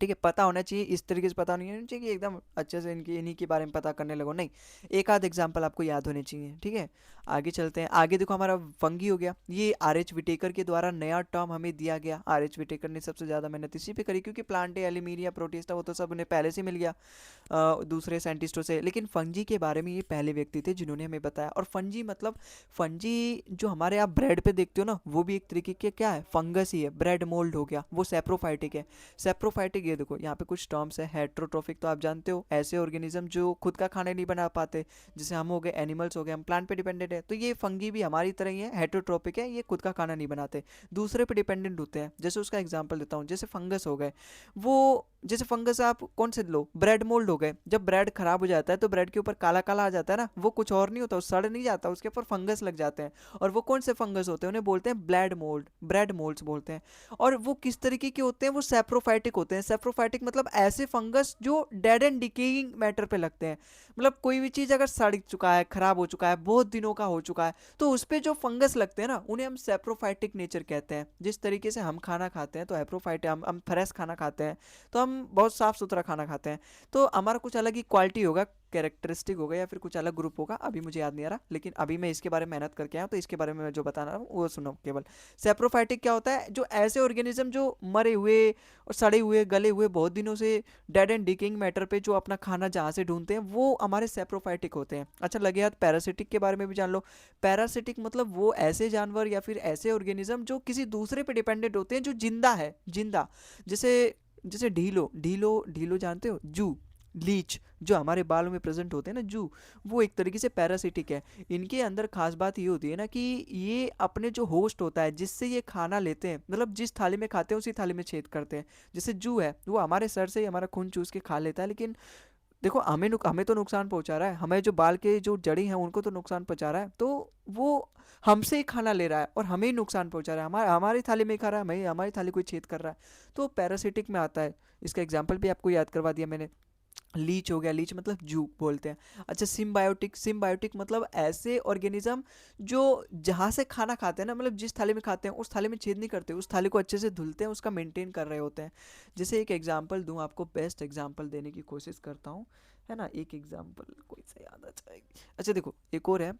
ठीक है। पता होना चाहिए, इस तरीके से पता नहीं होना चाहिए कि एकदम अच्छे से इन्हीं के बारे में पता करने लगो, नहीं, एक आध एग्जाम्पल आपको याद होने चाहिए, ठीक है। आगे चलते हैं, आगे देखो हमारा फंगी हो गया। ये आर.एच. विटेकर के द्वारा नया टर्म हमें दिया गया। आर.एच. विटेकर ने सबसे ज़्यादा मेहनत इसी पे करी क्योंकि प्लांटे, एलिमीरिया, प्रोटिस्टा वो तो सब उन्हें पहले से मिल गया दूसरे साइंटिस्टों से, लेकिन फंजी के बारे में ये पहले व्यक्ति थे जिन्होंने हमें बताया। और फंजी मतलब फंजी जो हमारे आप ब्रेड पे देखते हो ना, वो भी एक तरीके के क्या है, फंगस ही है। ब्रेड मोल्ड हो गया, वो सेप्रोफाइटिक है। सेप्रोफाइटिक, ये देखो यहाँ पे कुछ टर्म्स है। हेट्रोट्रोफिक तो आप जानते हो, ऐसे ऑर्गेनिज्म जो खुद का खाना नहीं बना पाते, जैसे हम हो गए, एनिमल्स हो गए, हम प्लांट पे डिपेंडेंट है। तो ये फंगी भी हमारी तरह ही है, हेट्रोट्रोपिक है, ये खुद का खाना नहीं बनाते, दूसरे पे डिपेंडेंट होते हैं। जैसे उसका एग्जाम्पल देता हूँ, जैसे फंगस हो गए, वो जैसे फंगस आप कौन से लो, ब्रेड मोल्ड हो गए, जब ब्रेड खराब हो जाता है तो ब्रेड के ऊपर काला काला आ जाता है ना, वो कुछ और नहीं होता, वो सड़ नहीं जाता, उसके ऊपर फंगस लग जाते हैं। और वो कौन से फंगस होते हैं? उन्हें बोलते हैं ब्लेड मोल्ड, ब्रेड मोल्ड्स बोलते हैं। और वो किस तरीके के होते हैं? वो सेप्रोफाइटिक होते हैं। सेप्रोफाइटिक मतलब ऐसे फंगस जो डेड एंड डिकेइंग मैटर पे लगते हैं, मतलब कोई भी चीज़ अगर सड़ चुका है, खराब हो चुका है, बहुत दिनों का हो चुका है, तो उस पर जो फंगस लगते हैं ना, उन्हें हम सेप्रोफाइटिक नेचर कहते हैं। जिस तरीके से हम खाना खाते हैं तो एप्रोफाइट, हम फ्रेश खाना खाते हैं तो हम हम बहुत साफ़ सुथरा खाना खाते हैं, तो हमारा कुछ अलग ही क्वालिटी होगा, कैरेक्टरिस्टिक होगा, या फिर कुछ अलग ग्रुप होगा, अभी मुझे याद नहीं आ रहा, लेकिन अभी मैं इसके बारे में मेहनत करके आया हूँ, तो इसके बारे में मैं जो बता रहा हूँ वो सुनो केवल। सेप्रोफाइटिक क्या होता है, जो ऐसे ऑर्गेनिज्म जो मरे हुए और सड़े हुए गले हुए बहुत दिनों से डेड एंड डिकेइंग मैटर पे जो अपना खाना जहाँ से ढूंढते हैं, वो हमारे सेप्रोफाइटिक होते हैं। अच्छा लगे यार, पैरासिटिक के बारे में भी जान लो। पैरासिटिक मतलब वो ऐसे जानवर या फिर ऐसे ऑर्गेनिज्म जो किसी दूसरे पे डिपेंडेंट होते हैं, जो जिंदा है, जिंदा। जैसे जैसे ढीलो ढीलो ढीलो जानते हो, जू, लीच, जो हमारे बालों में प्रेजेंट होते हैं ना, जू, वो एक तरीके से पैरासिटिक है। इनके अंदर खास बात ये होती है ना कि ये अपने जो होस्ट होता है जिससे ये खाना लेते हैं, मतलब जिस थाली में खाते हैं उसी थाली में छेद करते हैं। जैसे जू है, वो हमारे सर से ही हमारा खून चूस के खा लेता है, लेकिन देखो हमें तो नुकसान पहुंचा रहा है, हमें जो बाल के जो जड़ी हैं उनको तो नुकसान पहुंचा रहा है, तो वो हमसे ही खाना ले रहा है और हमें ही नुकसान पहुंचा रहा है, हमारी थाली में ही खा रहा है, हमें हमारी थाली कोई छेद कर रहा है, तो पैरासिटिक में आता है। इसका एग्जाम्पल भी आपको याद करवा दिया मैंने। लीच हो गया, लीच मतलब जू बोलते हैं। अच्छा, सिम्बायोटिक, सिम्बायोटिक मतलब ऐसे ऑर्गेनिज्म जो जहाँ से खाना खाते हैं ना, मतलब जिस थाली में खाते हैं उस थाली में छेद नहीं करते, उस थाली को अच्छे से धुलते हैं, उसका मेंटेन कर रहे होते हैं। जैसे एक एग्जांपल दूं आपको, बेस्ट एग्जांपल देने की कोशिश करता हूँ, है ना, एक एग्जांपल कोई सा याद आ जाएगी। अच्छा देखो, एक और है,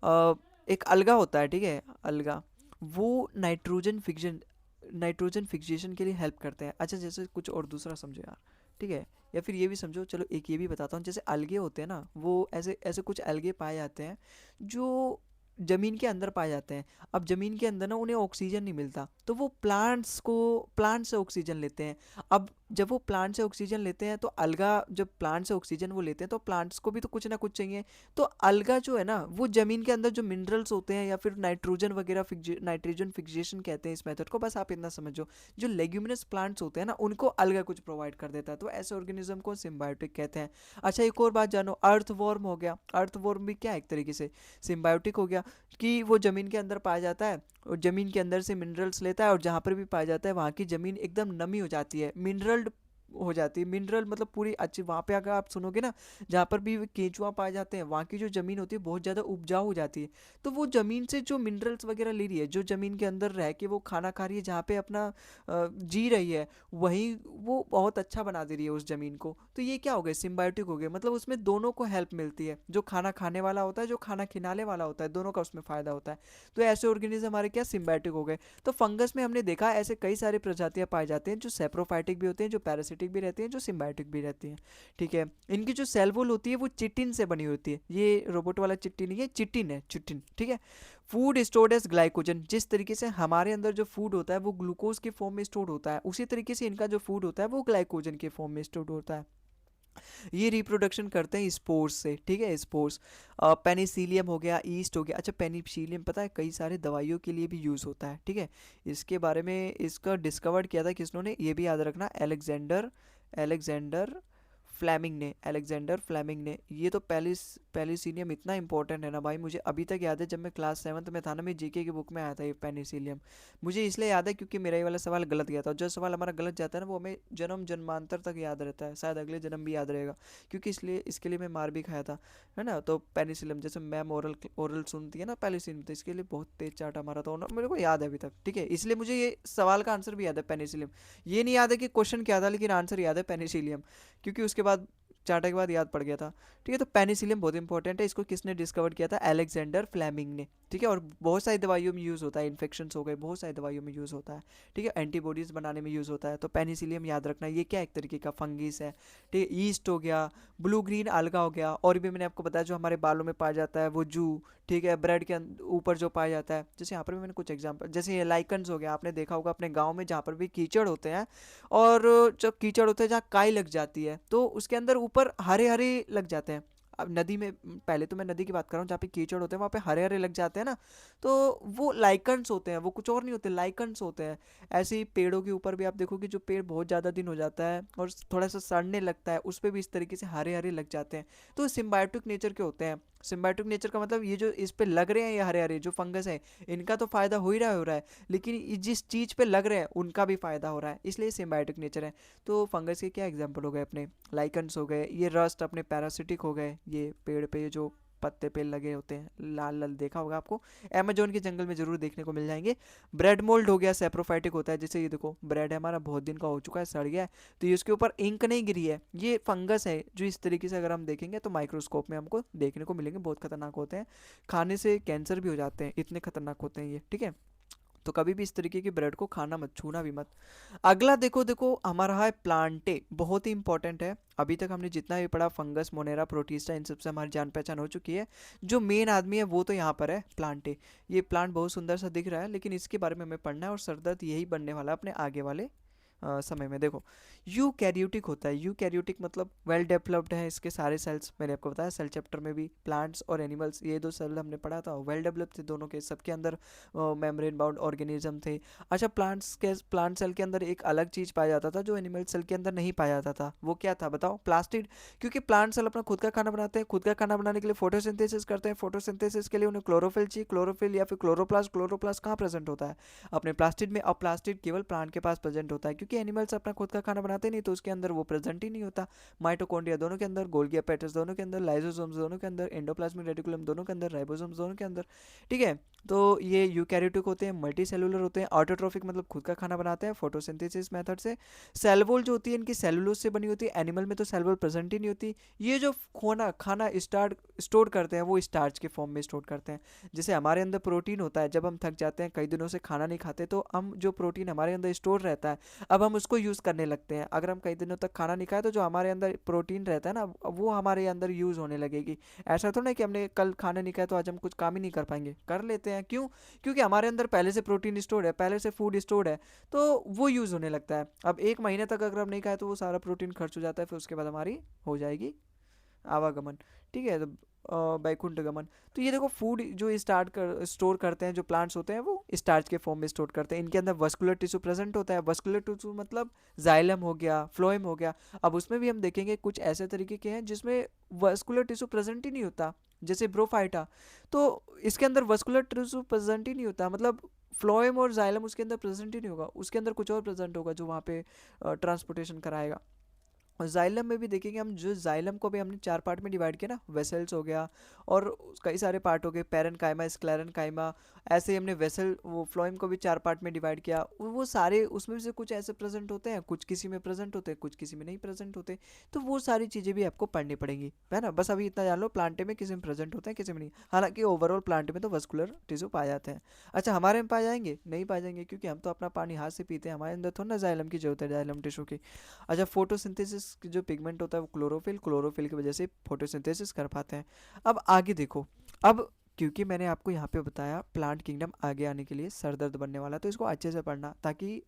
अ, एक अलगा होता है, ठीक है, अलगा, वो नाइट्रोजन फिक्सेशन के लिए हेल्प करते हैं। अच्छा, जैसे कुछ और दूसरा समझो यार, ठीक है, या फिर ये भी समझो, चलो एक ये भी बताता हूँ, जैसे अलगे होते हैं ना, वो ऐसे ऐसे कुछ अलगे पाए जाते हैं जो ज़मीन के अंदर पाए जाते हैं। अब ज़मीन के अंदर ना उन्हें ऑक्सीजन नहीं मिलता, तो वो प्लांट से ऑक्सीजन लेते हैं। अब जब वो प्लांट से ऑक्सीजन लेते हैं, तो अलगा जब प्लांट से ऑक्सीजन वो लेते हैं, तो प्लांट्स को भी तो कुछ ना कुछ चाहिए। तो अलगा जो है ना, वो ज़मीन के अंदर जो मिनरल्स होते हैं या फिर नाइट्रोजन वगैरह, नाइट्रोजन फिक्सेशन कहते हैं इस मेथड को, बस आप इतना समझो। जो लेग्यूमिनस प्लांट्स होते हैं ना, उनको अलगा कुछ प्रोवाइड कर देता है, तो ऐसे ऑर्गेनिज्म को सिम्बायोटिक कहते हैं। अच्छा, एक और बात जानो, अर्थवॉर्म हो गया। अर्थवॉर्म भी क्या है, एक तरीके से सिम्बायोटिक हो गया, कि वो ज़मीन के अंदर पाया जाता है और ज़मीन के अंदर से मिनरल्स लेता है, और जहाँ पर भी पाया जाता है वहाँ की ज़मीन एकदम नमी हो जाती है, मिनरल्ड हो जाती है। मिनरल मतलब पूरी अच्छी, वहाँ पे अगर आप सुनोगे ना, जहाँ पर भी केंचुआ पाए जाते हैं वहाँ की जो ज़मीन होती है बहुत ज़्यादा उपजाऊ हो जाती है। तो वो ज़मीन से जो मिनरल्स वगैरह ले रही है, जो ज़मीन के अंदर रह के वो खाना खा रही है, जहाँ पे अपना जी रही है, वहीं वो बहुत अच्छा बना दे रही है उस ज़मीन को। तो ये क्या हो गया, सिम्बायोटिक हो गया, मतलब उसमें दोनों को हेल्प मिलती है, जो खाना खाने वाला होता है, जो खाना खिलाने वाला होता है, दोनों का उसमें फ़ायदा होता है। तो ऐसे ऑर्गेनिज्म हमारे क्या, सिम्बायोटिक हो गए। तो फंगस में हमने देखा ऐसे कई सारी प्रजातियां पाई जाती हैं, जो सेप्रोफाइटिक भी होते हैं, जो पैरासिटिक भी रहती हैं, जो सिम्बायोटिक भी रहती हैं। ठीक है, इनकी जो सेल वॉल होती है वो चिटिन से बनी होती है, ये रोबोट वाला चिट्टी नहीं है, चिटिन है, चिटिन, ठीक है। फूड स्टोर्ड एज ग्लाइकोजन, जिस तरीके से हमारे अंदर जो फूड होता है वो ग्लूकोज के फॉर्म में स्टोर होता है, उसी तरीके से इनका जो फूड होता है वो ग्लाइकोजन के फॉर्म में स्टोर होता है। ये रिप्रोडक्शन करते हैं स्पोर्स से, ठीक है, स्पोर्स। पेनिसिलियम हो गया, ईस्ट हो गया। अच्छा, पेनिसिलियम पता है कई सारे दवाइयों के लिए भी यूज़ होता है, ठीक है। इसके बारे में, इसका डिस्कवर्ड किया था किसने, ये भी याद रखना, अलेक्जेंडर अलेक्जेंडर अलेक्जेंडर फ्लेमिंग ने। ये तो पेनिसिलियम इतना इंपॉर्टेंट है ना भाई, मुझे अभी तक याद है, जब मैं क्लास 7th में था ना, मैं जीके की बुक में आया था ये पेनिसिलियम। मुझे इसलिए याद है क्योंकि मेरा ये वाला सवाल गलत गया था, और जो सवाल हमारा गलत जाता है ना वो हमें जन्म जन्मांतर तक याद रहता है, शायद अगले जन्म भी याद रहेगा, क्योंकि इसलिए इसके लिए मैं मार भी खाया था, है ना। तो पेनिसिलियम, जैसे मैम ओरल ओरल सुनती है ना पेनिसिलियम, तो इसके लिए बहुत तेज चाटा मारा था और मेरे को याद है अभी तक, ठीक है, इसलिए मुझे ये सवाल का आंसर भी याद है, पेनिसिलियम। ये नहीं याद है कि क्वेश्चन क्या था, लेकिन आंसर याद है पेनिसिलियम, क्योंकि उसके बाद चाटा के बाद याद पड़ गया था। ठीक है, तो पेनिसिलियम बहुत इंपॉर्टेंट है, इसको किसने डिस्कवर किया था, अलेक्जेंडर फ्लेमिंग ने, ठीक है। और बहुत सारी दवाइयों में यूज़ होता है, इन्फेक्शंस हो गए, बहुत सारी दवाइयों में यूज़ होता है, ठीक है, एंटीबॉडीज़ बनाने में यूज़ होता है। तो पेनिसिलियम याद रखना, ये क्या एक तरीके का फंगिस है, ठीक है। ईस्ट हो गया, ब्लू ग्रीन अलगा हो गया, और भी मैंने आपको बताया जो हमारे बालों में पाया जाता है वो जू, ठीक है, ब्रेड के ऊपर जो पाया जाता है, जैसे यहाँ पर भी मैंने कुछ एग्जाम्पल, जैसे ये लाइकन्स हो गया, आपने देखा होगा अपने गाँव में जहाँ पर भी कीचड़ होते हैं, और जब कीचड़ होते हैं जहाँ काई लग जाती है, तो उसके अंदर ऊपर हरे हरे लग जाते हैं। अब नदी में, पहले तो मैं नदी की बात कर रहा हूँ, जहाँ पे कीचड़ होते हैं वहाँ पे हरे हरे लग जाते हैं ना, तो वो लाइकन्स होते हैं, वो कुछ और नहीं होते, लाइकन्स होते हैं। ऐसे ही पेड़ों के ऊपर भी आप देखोगे, जो पेड़ बहुत ज़्यादा दिन हो जाता है और थोड़ा सा सड़ने लगता है, उस पर भी इस तरीके से हरे हरे लग जाते हैं। तो सिम्बायोटिक नेचर के होते हैं। सिम्बायोटिक नेचर का मतलब ये जो इस पे लग रहे हैं, ये हरे हरे जो फंगस है, इनका तो फायदा हो रहा है, लेकिन जिस चीज़ पे लग रहे हैं उनका भी फायदा हो रहा है, इसलिए सिम्बायोटिक नेचर है। तो फंगस के क्या एग्जाम्पल हो गए अपने, लाइकन्स हो गए, ये रस्ट अपने पैरासिटिक हो गए, ये पेड़ पे जो पत्ते पे लगे होते हैं, लाल लाल देखा होगा आपको, अमेजोन के जंगल में जरूर देखने को मिल जाएंगे। ब्रेड मोल्ड हो गया, सेप्रोफाइटिक होता है, जैसे ये देखो ब्रेड है हमारा बहुत दिन का हो चुका है, सड़ गया है, तो ये उसके ऊपर इंक नहीं गिरी है, ये फंगस है जो इस तरीके से अगर हम देखेंगे तो माइक्रोस्कोप में हमको देखने को मिलेंगे, बहुत खतरनाक होते हैं, खाने से कैंसर भी हो जाते हैं, इतने खतरनाक होते हैं ये, ठीक है। तो कभी भी इस तरीके की ब्रेड को खाना मत, छूना भी मत। अगला देखो देखो हमारा है प्लांटे, बहुत ही इंपॉर्टेंट है। अभी तक हमने जितना भी पढ़ा फंगस, मोनेरा, प्रोटिस्टा, इन सबसे हमारी जान पहचान हो चुकी है। जो मेन आदमी है वो तो यहाँ पर है प्लांटे। ये प्लांट बहुत सुंदर सा दिख रहा है, लेकिन इसके बारे में हमें पढ़ना है और सरदर्द यही बनने वाला है अपने आगे वाले समय में। देखो यूकैरियोटिक होता है, यूकैरियोटिक मतलब वेल डेवलप्ड है इसके सारे सेल्स, मैंने आपको बताया सेल चैप्टर में भी, प्लांट्स और एनिमल्स ये दो सेल हमने पढ़ा था, वेल डेवलप्ड थे दोनों के, सबके अंदर मेम्ब्रेन बाउंड ऑर्गेनिज्म थे। अच्छा प्लांट सेल के अंदर एक अलग चीज़ पाया जाता था जो एनिमल सेल के अंदर नहीं पाया जाता था, वो क्या था बताओ? प्लास्टिड। क्योंकि प्लांट सेल अपना खुद का खाना बनाते हैं, खुद का खाना बनाने के लिए फोटोसिंथेसिस करते हैं, फोटोसिंथेसिस के लिए उन्हें क्लोरोफिल चाहिए, क्लोरोफिल या फिर क्लोरोप्लास्ट, क्लोरोप्लास्ट कहाँ प्रेजेंट होता है? अपने प्लास्टिड में। अब प्लास्टिड केवल प्लांट के पास प्रेजेंट होता है, क्योंकि एनिमल्स अपना खुद का खाना बनाते नहीं, तो उसके अंदर वो प्रेजेंट ही नहीं होता। माइटोकॉन्ड्रिया दोनों के अंदर, गोल्गी एपेटस दोनों के अंदर, लाइसोसोम्स दोनों के अंदर, एंडोप्लाज्मिक रेटिकुलम दोनों के अंदर, राइबोसोम्स दोनों के अंदर, ठीक है। तो ये यूकैरियोटिक होते हैं, मल्टी सेलुलर होते हैं, ऑटोट्रोफिक मतलब खुद का खाना बनाते हैं फोटोसिंथेसिस मेथड से। सेल वॉल जो होती है इनकी सेलुलोज से बनी होती है, एनिमल में तो सेल वॉल प्रेजेंट ही नहीं होती। ये जो खाना खाना स्टोर करते हैं वो स्टार्च के फॉर्म में स्टोर करते हैं। जैसे हमारे अंदर प्रोटीन होता है, जब हम थक जाते हैं कई दिनों से खाना नहीं खाते, तो हम जो प्रोटीन हमारे अंदर स्टोर रहता है अब हम उसको यूज़ करने लगते हैं। अगर हम कई दिनों तक खाना नहीं खाए तो जो हमारे अंदर प्रोटीन रहता है ना वो हमारे अंदर यूज़ होने लगेगी। ऐसा तो नहीं कि हमने कल खाना नहीं खाया तो आज हम कुछ काम ही नहीं कर पाएंगे, कर लेते हैं। क्यों? क्योंकि हमारे अंदर पहले से प्रोटीन स्टोर है, पहले से फूड स्टोर है, तो वो यूज़ होने लगता है। अब एक महीने तक अगर हम नहीं खाए तो वो सारा प्रोटीन खर्च हो जाता है, फिर उसके बाद हमारी हो जाएगी आवागमन, ठीक है, तो बैकुंठ गमन। तो ये देखो फूड जो स्टोर करते हैं जो प्लांट्स होते हैं वो स्टार्च के फॉर्म में स्टोर करते हैं। इनके अंदर वस्कुलर टिश्यू प्रेजेंट होता है, वस्कुलर टिश्यू मतलब जाइलम हो गया, फ्लोएम हो गया। अब उसमें भी हम देखेंगे कुछ ऐसे तरीके के हैं जिसमें वस्कुलर टिश्यू प्रेजेंट ही नहीं होता, जैसे ब्रोफाइटा। तो इसके अंदर वस्कुलर टिश्यू प्रेजेंट ही नहीं होता, मतलब फ्लोएम और जाइलम उसके अंदर प्रेजेंट ही नहीं होगा, उसके अंदर कुछ और प्रेजेंट होगा जो वहाँ पे ट्रांसपोर्टेशन कराएगा। और जाइलम में भी देखेंगे हम, जो जाइलम को भी हमने चार पार्ट में डिवाइड किया ना, वेसल्स हो गया और कई सारे पार्ट हो गए, पेरन काइमा, स्क्लेरन काइमा, ऐसे ही हमने वेसल वो फ्लोएम को भी चार पार्ट में डिवाइड किया। वो सारे उसमें से कुछ ऐसे प्रेजेंट होते हैं, कुछ किसी में प्रेजेंट होते हैं, कुछ किसी में नहीं प्रेजेंट होते। तो वो सारी चीज़ें भी आपको पढ़नी पड़ेंगी, है ना। बस अभी इतना जान लो प्लांटे में किसी में प्रेजेंट होते हैं किसी में नहीं। हालांकि ओवरऑल प्लांट में तो वस्कुलर टिश्यू पाए जाते हैं। अच्छा हमारे में पाए जाएंगे? नहीं पाए जाएंगे, क्योंकि हम तो अपना पानी हाथ से पीते हैं, हमारे अंदर थोड़ा ना जाइलम की जरूरत है, जाइलम टिश्यू की। अच्छा फोटोसिंथेसिस की जो पिगमेंट होता है वो क्लोरोफिल, क्लोरोफिल की वजह से फोटोसिंथेसिस कर पाते हैं। अब आगे देखो, अब क्योंकि मैंने आपको यहाँ पे बताया प्लांट किंगडम आगे आने के लिए सर दर्द बनने वाला, तो इसको अच्छे से पढ़ना ताकि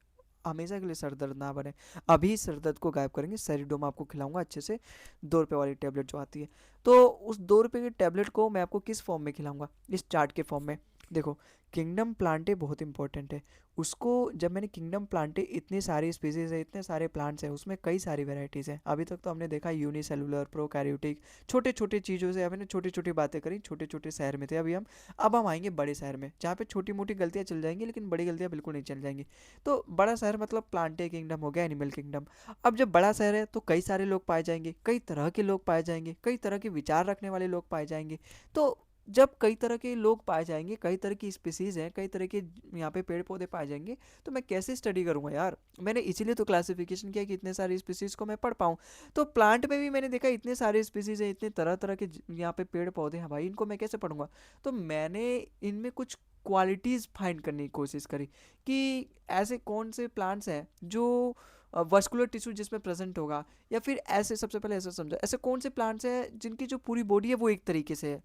हमेशा के लिए सर दर्द ना बने। अभी सर दर्द को गायब करेंगे, सेरिडोम आपको खिलाऊंगा अच्छे से, 2 रुपये वाली टेबलेट जो आती है। तो उस 2 रुपये की टेबलेट को मैं आपको किस फॉर्म में खिलाऊंगा? इस चार्ट के फॉर्म में। देखो किंगडम प्लांटे बहुत इंपॉर्टेंट है, उसको जब मैंने किंगडम प्लांटे, इतनी सारी स्पीसीज है, इतने सारे प्लांट्स हैं, उसमें कई सारी वेराइटीज़ हैं। अभी तक तो हमने देखा यूनिसेलुलर, प्रोकैरियोटिक, छोटे छोटे चीज़ों से हमने छोटी छोटी बातें करी, छोटे छोटे शहर में थे। अभी अब हम आएंगे बड़े शहर में, जहाँ पे छोटी मोटी गलतियाँ चल जाएंगी लेकिन बड़ी गलतियाँ बिल्कुल नहीं चल जाएंगी। तो बड़ा शहर मतलब प्लांटे किंगडम हो गया, एनिमल किंगडम। अब जब बड़ा शहर है तो कई सारे लोग पाए जाएंगे, कई तरह के लोग पाए जाएंगे, कई तरह के विचार रखने वाले लोग पाए जाएंगे। तो जब कई तरह के लोग पाए जाएंगे, कई तरह की स्पीसीज हैं, कई तरह के यहाँ पे पेड़ पौधे पाए जाएंगे, तो मैं कैसे स्टडी करूँगा यार? मैंने इसीलिए तो क्लासिफिकेशन किया कि इतने सारे स्पीसीज को मैं पढ़ पाऊँ। तो प्लांट में भी मैंने देखा इतने सारे स्पीसीज हैं, इतने तरह तरह के यहाँ पे पेड़ पौधे हैं, भाई इनको मैं कैसे पढ़ूंगा? तो मैंने इनमें कुछ क्वालिटीज़ फाइंड करने की कोशिश करी कि ऐसे कौन से प्लांट्स हैं जो वस्कुलर टिश्यू जिसमें प्रेजेंट होगा, या फिर ऐसे, सबसे पहले ऐसा समझो, ऐसे कौन से प्लांट्स हैं जिनकी जो पूरी बॉडी है वो एक तरीके से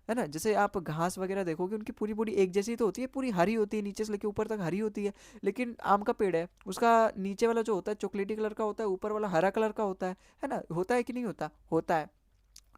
है ना। जैसे आप घास वगैरह देखोगे उनकी पूरी बॉडी एक जैसी तो होती है, पूरी हरी होती है, नीचे से लेकर ऊपर तक हरी होती है। लेकिन आम का पेड़ है, उसका नीचे वाला जो होता है चॉकलेटी कलर का होता है, ऊपर वाला हरा कलर का होता है ना। होता है कि नहीं होता? होता है,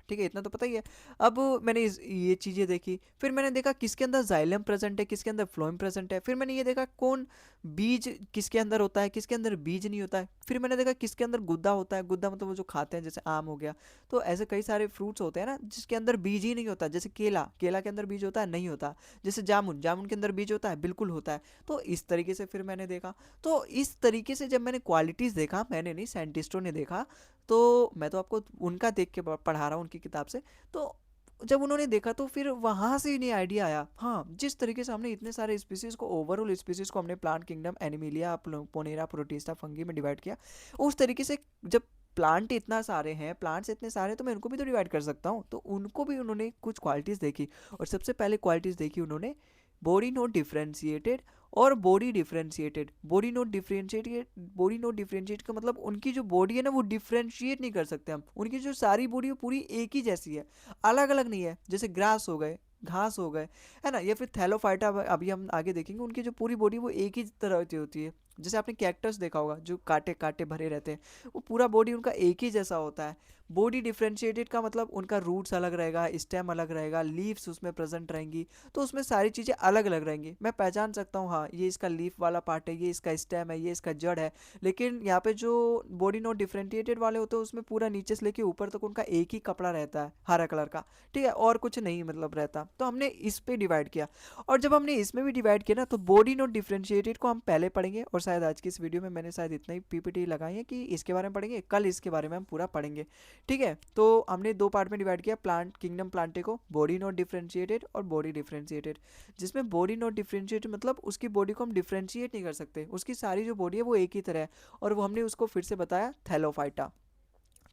ठीक है, इतना तो पता ही है। अब मैंने ये चीज़ें देखी, फिर मैंने देखा किसके अंदर जाइलम प्रेजेंट है, किसके अंदर फ्लोएम प्रेजेंट है। फिर मैंने ये देखा कौन बीज किसके अंदर होता है, किसके अंदर बीज नहीं होता है। फिर मैंने देखा किसके अंदर गुद्दा होता है, गुद्दा मतलब वो जो खाते हैं, जैसे आम हो गया। तो ऐसे कई सारे फ्रूट्स होते हैं ना जिसके अंदर बीज ही नहीं होता, जैसे केला, केला के अंदर बीज होता है? नहीं होता। जैसे जामुन, जामुन के अंदर बीज होता है? बिल्कुल होता है। तो इस तरीके से फिर मैंने देखा, तो इस तरीके से जब मैंने क्वालिटीज़ देखा, मैंने नहीं साइंटिस्टों ने देखा, तो मैं तो आपको उनका देख के पढ़ा रहा हूँ उनकी किताब से। तो जब उन्होंने देखा तो फिर वहाँ से इन्हें आइडिया आया, हाँ जिस तरीके से हमने इतने सारे स्पीसीज को, ओवरऑल स्पीसीज को हमने plant kingdom, Animalia, Monera, Protista, fungi में डिवाइड किया, उस तरीके से जब प्लांट इतना सारे हैं, प्लांट्स इतने सारे हैं, तो मैं उनको भी तो डिवाइड कर सकता हूँ। तो उनको भी उन्होंने कुछ क्वालिटीज़ देखी, और सबसे पहले क्वालिटीज़ देखी उन्होंने बॉडी नॉट डिफ्रेंशिएटेड और body differentiated. Body not differentiate का मतलब उनकी जो बॉडी है ना वो डिफ्रेंशिएट नहीं कर सकते हम, उनकी जो सारी बॉडी है पूरी एक ही जैसी है, अलग अलग नहीं है। जैसे ग्रास हो गए, घास हो गए, है ना, या फिर थैलोफाइटा, अभी हम आगे देखेंगे, उनकी जो पूरी बॉडी वो एक ही तरह की होती है। जैसे आपने कैक्टस देखा होगा जो कांटे कांटे भरे रहते हैं, वो पूरा बॉडी उनका एक ही जैसा होता है। बॉडी डिफ्रेंशिएटेड का मतलब उनका रूट्स अलग रहेगा, स्टेम अलग रहेगा, लीव्स उसमें प्रेजेंट रहेंगी, तो उसमें सारी चीज़ें अलग अलग रहेंगी। मैं पहचान सकता हूँ, हाँ ये इसका लीफ वाला पार्ट है, ये इसका स्टेम है, ये इसका जड़ है। लेकिन यहाँ पे जो बॉडी नॉट डिफ्रेंशिएटेड वाले होते हैं उसमें पूरा नीचे से लेके ऊपर तक उनका एक ही कपड़ा रहता है, हरा कलर का, ठीक है, और कुछ नहीं मतलब रहता। तो हमने इस पे डिवाइड किया, और जब हमने इसमें भी डिवाइड किया ना, तो बॉडी नॉट डिफ्रेंशिएटेड को हम पहले पढ़ेंगे, और शायद आज की इस वीडियो में मैंने शायद इतना ही पीपीटी लगाई है कि इसके बारे में पढ़ेंगे, कल इसके बारे में हम पूरा पढ़ेंगे, ठीक है। तो हमने दो पार्ट में डिवाइड किया प्लांट किंगडम प्लांटे को, बॉडी नॉट डिफ्रेंशिएटेड और बॉडी डिफ्रेंशिएटेड। जिसमें बॉडी नॉट डिफ्रेंशिएटेड मतलब उसकी बॉडी को हम डिफ्रेंशिएट नहीं कर सकते, उसकी सारी जो बॉडी है वो एक ही तरह है, और वो हमने उसको फिर से बताया थैलोफाइटा,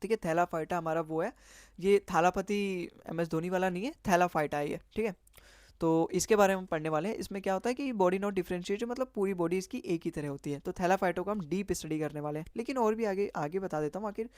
ठीक है। थैलाफाइटा हमारा वो है, ये थालापति MS धोनी वाला नहीं है, थैलाफाइटा है ये, ठीक है। तो इसके बारे में हम पढ़ने वाले हैं। इसमें क्या होता है कि बॉडी नॉट डिफरेंशिएटेड मतलब पूरी बॉडी इसकी एक ही तरह होती है। तो थैलाफाइटो को हम डीप स्टडी करने वाले हैं, लेकिन और भी आगे आगे बता देता हूँ। आखिर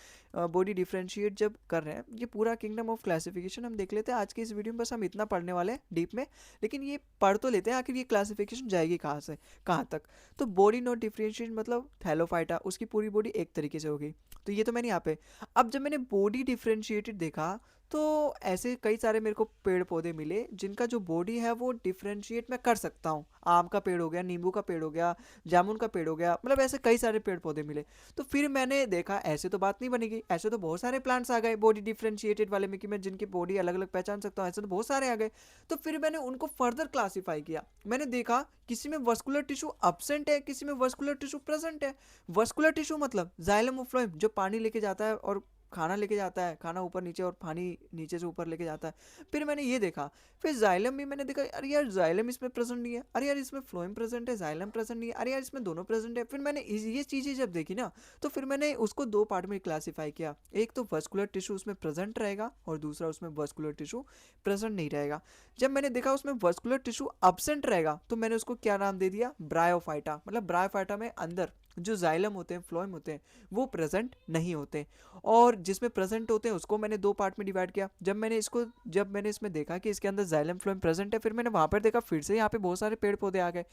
बॉडी डिफरेंशिएट जब कर रहे हैं, ये पूरा किंगडम ऑफ क्लासिफिकेशन हम देख लेते हैं आज की इस वीडियो में। बस हम इतना पढ़ने वाले हैं डीप में, लेकिन ये पढ़ तो लेते हैं आखिर ये क्लासिफिकेशन जाएगी कहाँ से कहाँ तक। तो बॉडी नॉट डिफरेंशिएट मतलब थैलोफाइटा, उसकी पूरी बॉडी एक तरीके से होगी। तो ये तो मैंने यहाँ पे, अब जब मैंने बॉडी डिफरेंशिएटेड देखा, तो ऐसे कई सारे मेरे को पेड़ पौधे मिले जिनका जो बॉडी है वो डिफरेंशिएट मैं कर सकता हूँ। आम का पेड़ हो गया, नींबू का पेड़ हो गया, जामुन का पेड़ हो गया, मतलब ऐसे कई सारे पेड़ पौधे मिले। तो फिर मैंने देखा ऐसे तो बात नहीं बनेगी, ऐसे तो बहुत सारे प्लांट्स आ गए बॉडी डिफरेंशिएटेड वाले में कि मैं जिनकी बॉडी अलग अलग पहचान सकता हूँ, ऐसे तो बहुत सारे आ गए। तो फिर मैंने उनको फर्दर क्लासीफाई किया। मैंने देखा किसी में वस्कुलर टिश्यू अब्सेंट है, किसी में वस्कुलर टिश्यू प्रेजेंट है। वस्कुलर टिश्यू मतलब जाइलम और फ्लोएम, जो पानी लेके जाता है और खाना लेके जाता है, खाना ऊपर नीचे और पानी नीचे से ऊपर लेके जाता है। फिर मैंने ये देखा, फिर जाइलम भी मैंने देखा, अरे यार जाइलम इसमें प्रेजेंट नहीं है, अरे यार इसमें फ्लोएम प्रेजेंट है, जाइलम प्रेजेंट नहीं है, अरे यार इसमें दोनों प्रेजेंट है। फिर मैंने ये चीज़ें जब देखी ना, तो फिर मैंने उसको दो पार्ट में क्लासीफाई किया। एक तो वस्कुलर टिश्यू उसमें प्रेजेंट रहेगा, और दूसरा उसमें वस्कुलर टिश्यू प्रेजेंट नहीं रहेगा। जब मैंने देखा उसमें वस्कुलर टिश्यू अब्सेंट रहेगा, तो मैंने उसको क्या नाम दे दिया, ब्रायोफाइटा। मतलब ब्रायोफाइटा में अंदर जो जाइलम होते हैं, फ्लोएम होते हैं, वो प्रेजेंट नहीं होते। और जिसमें प्रेजेंट होते हैं उसको मैंने दो पार्ट में डिवाइड किया। जब मैंने इसमें देखा कि इसके अंदर जाइलम फ्लोएम प्रेजेंट है, फिर मैंने वहाँ पर देखा फिर से यहाँ पे बहुत सारे पेड़ पौधे आ गए।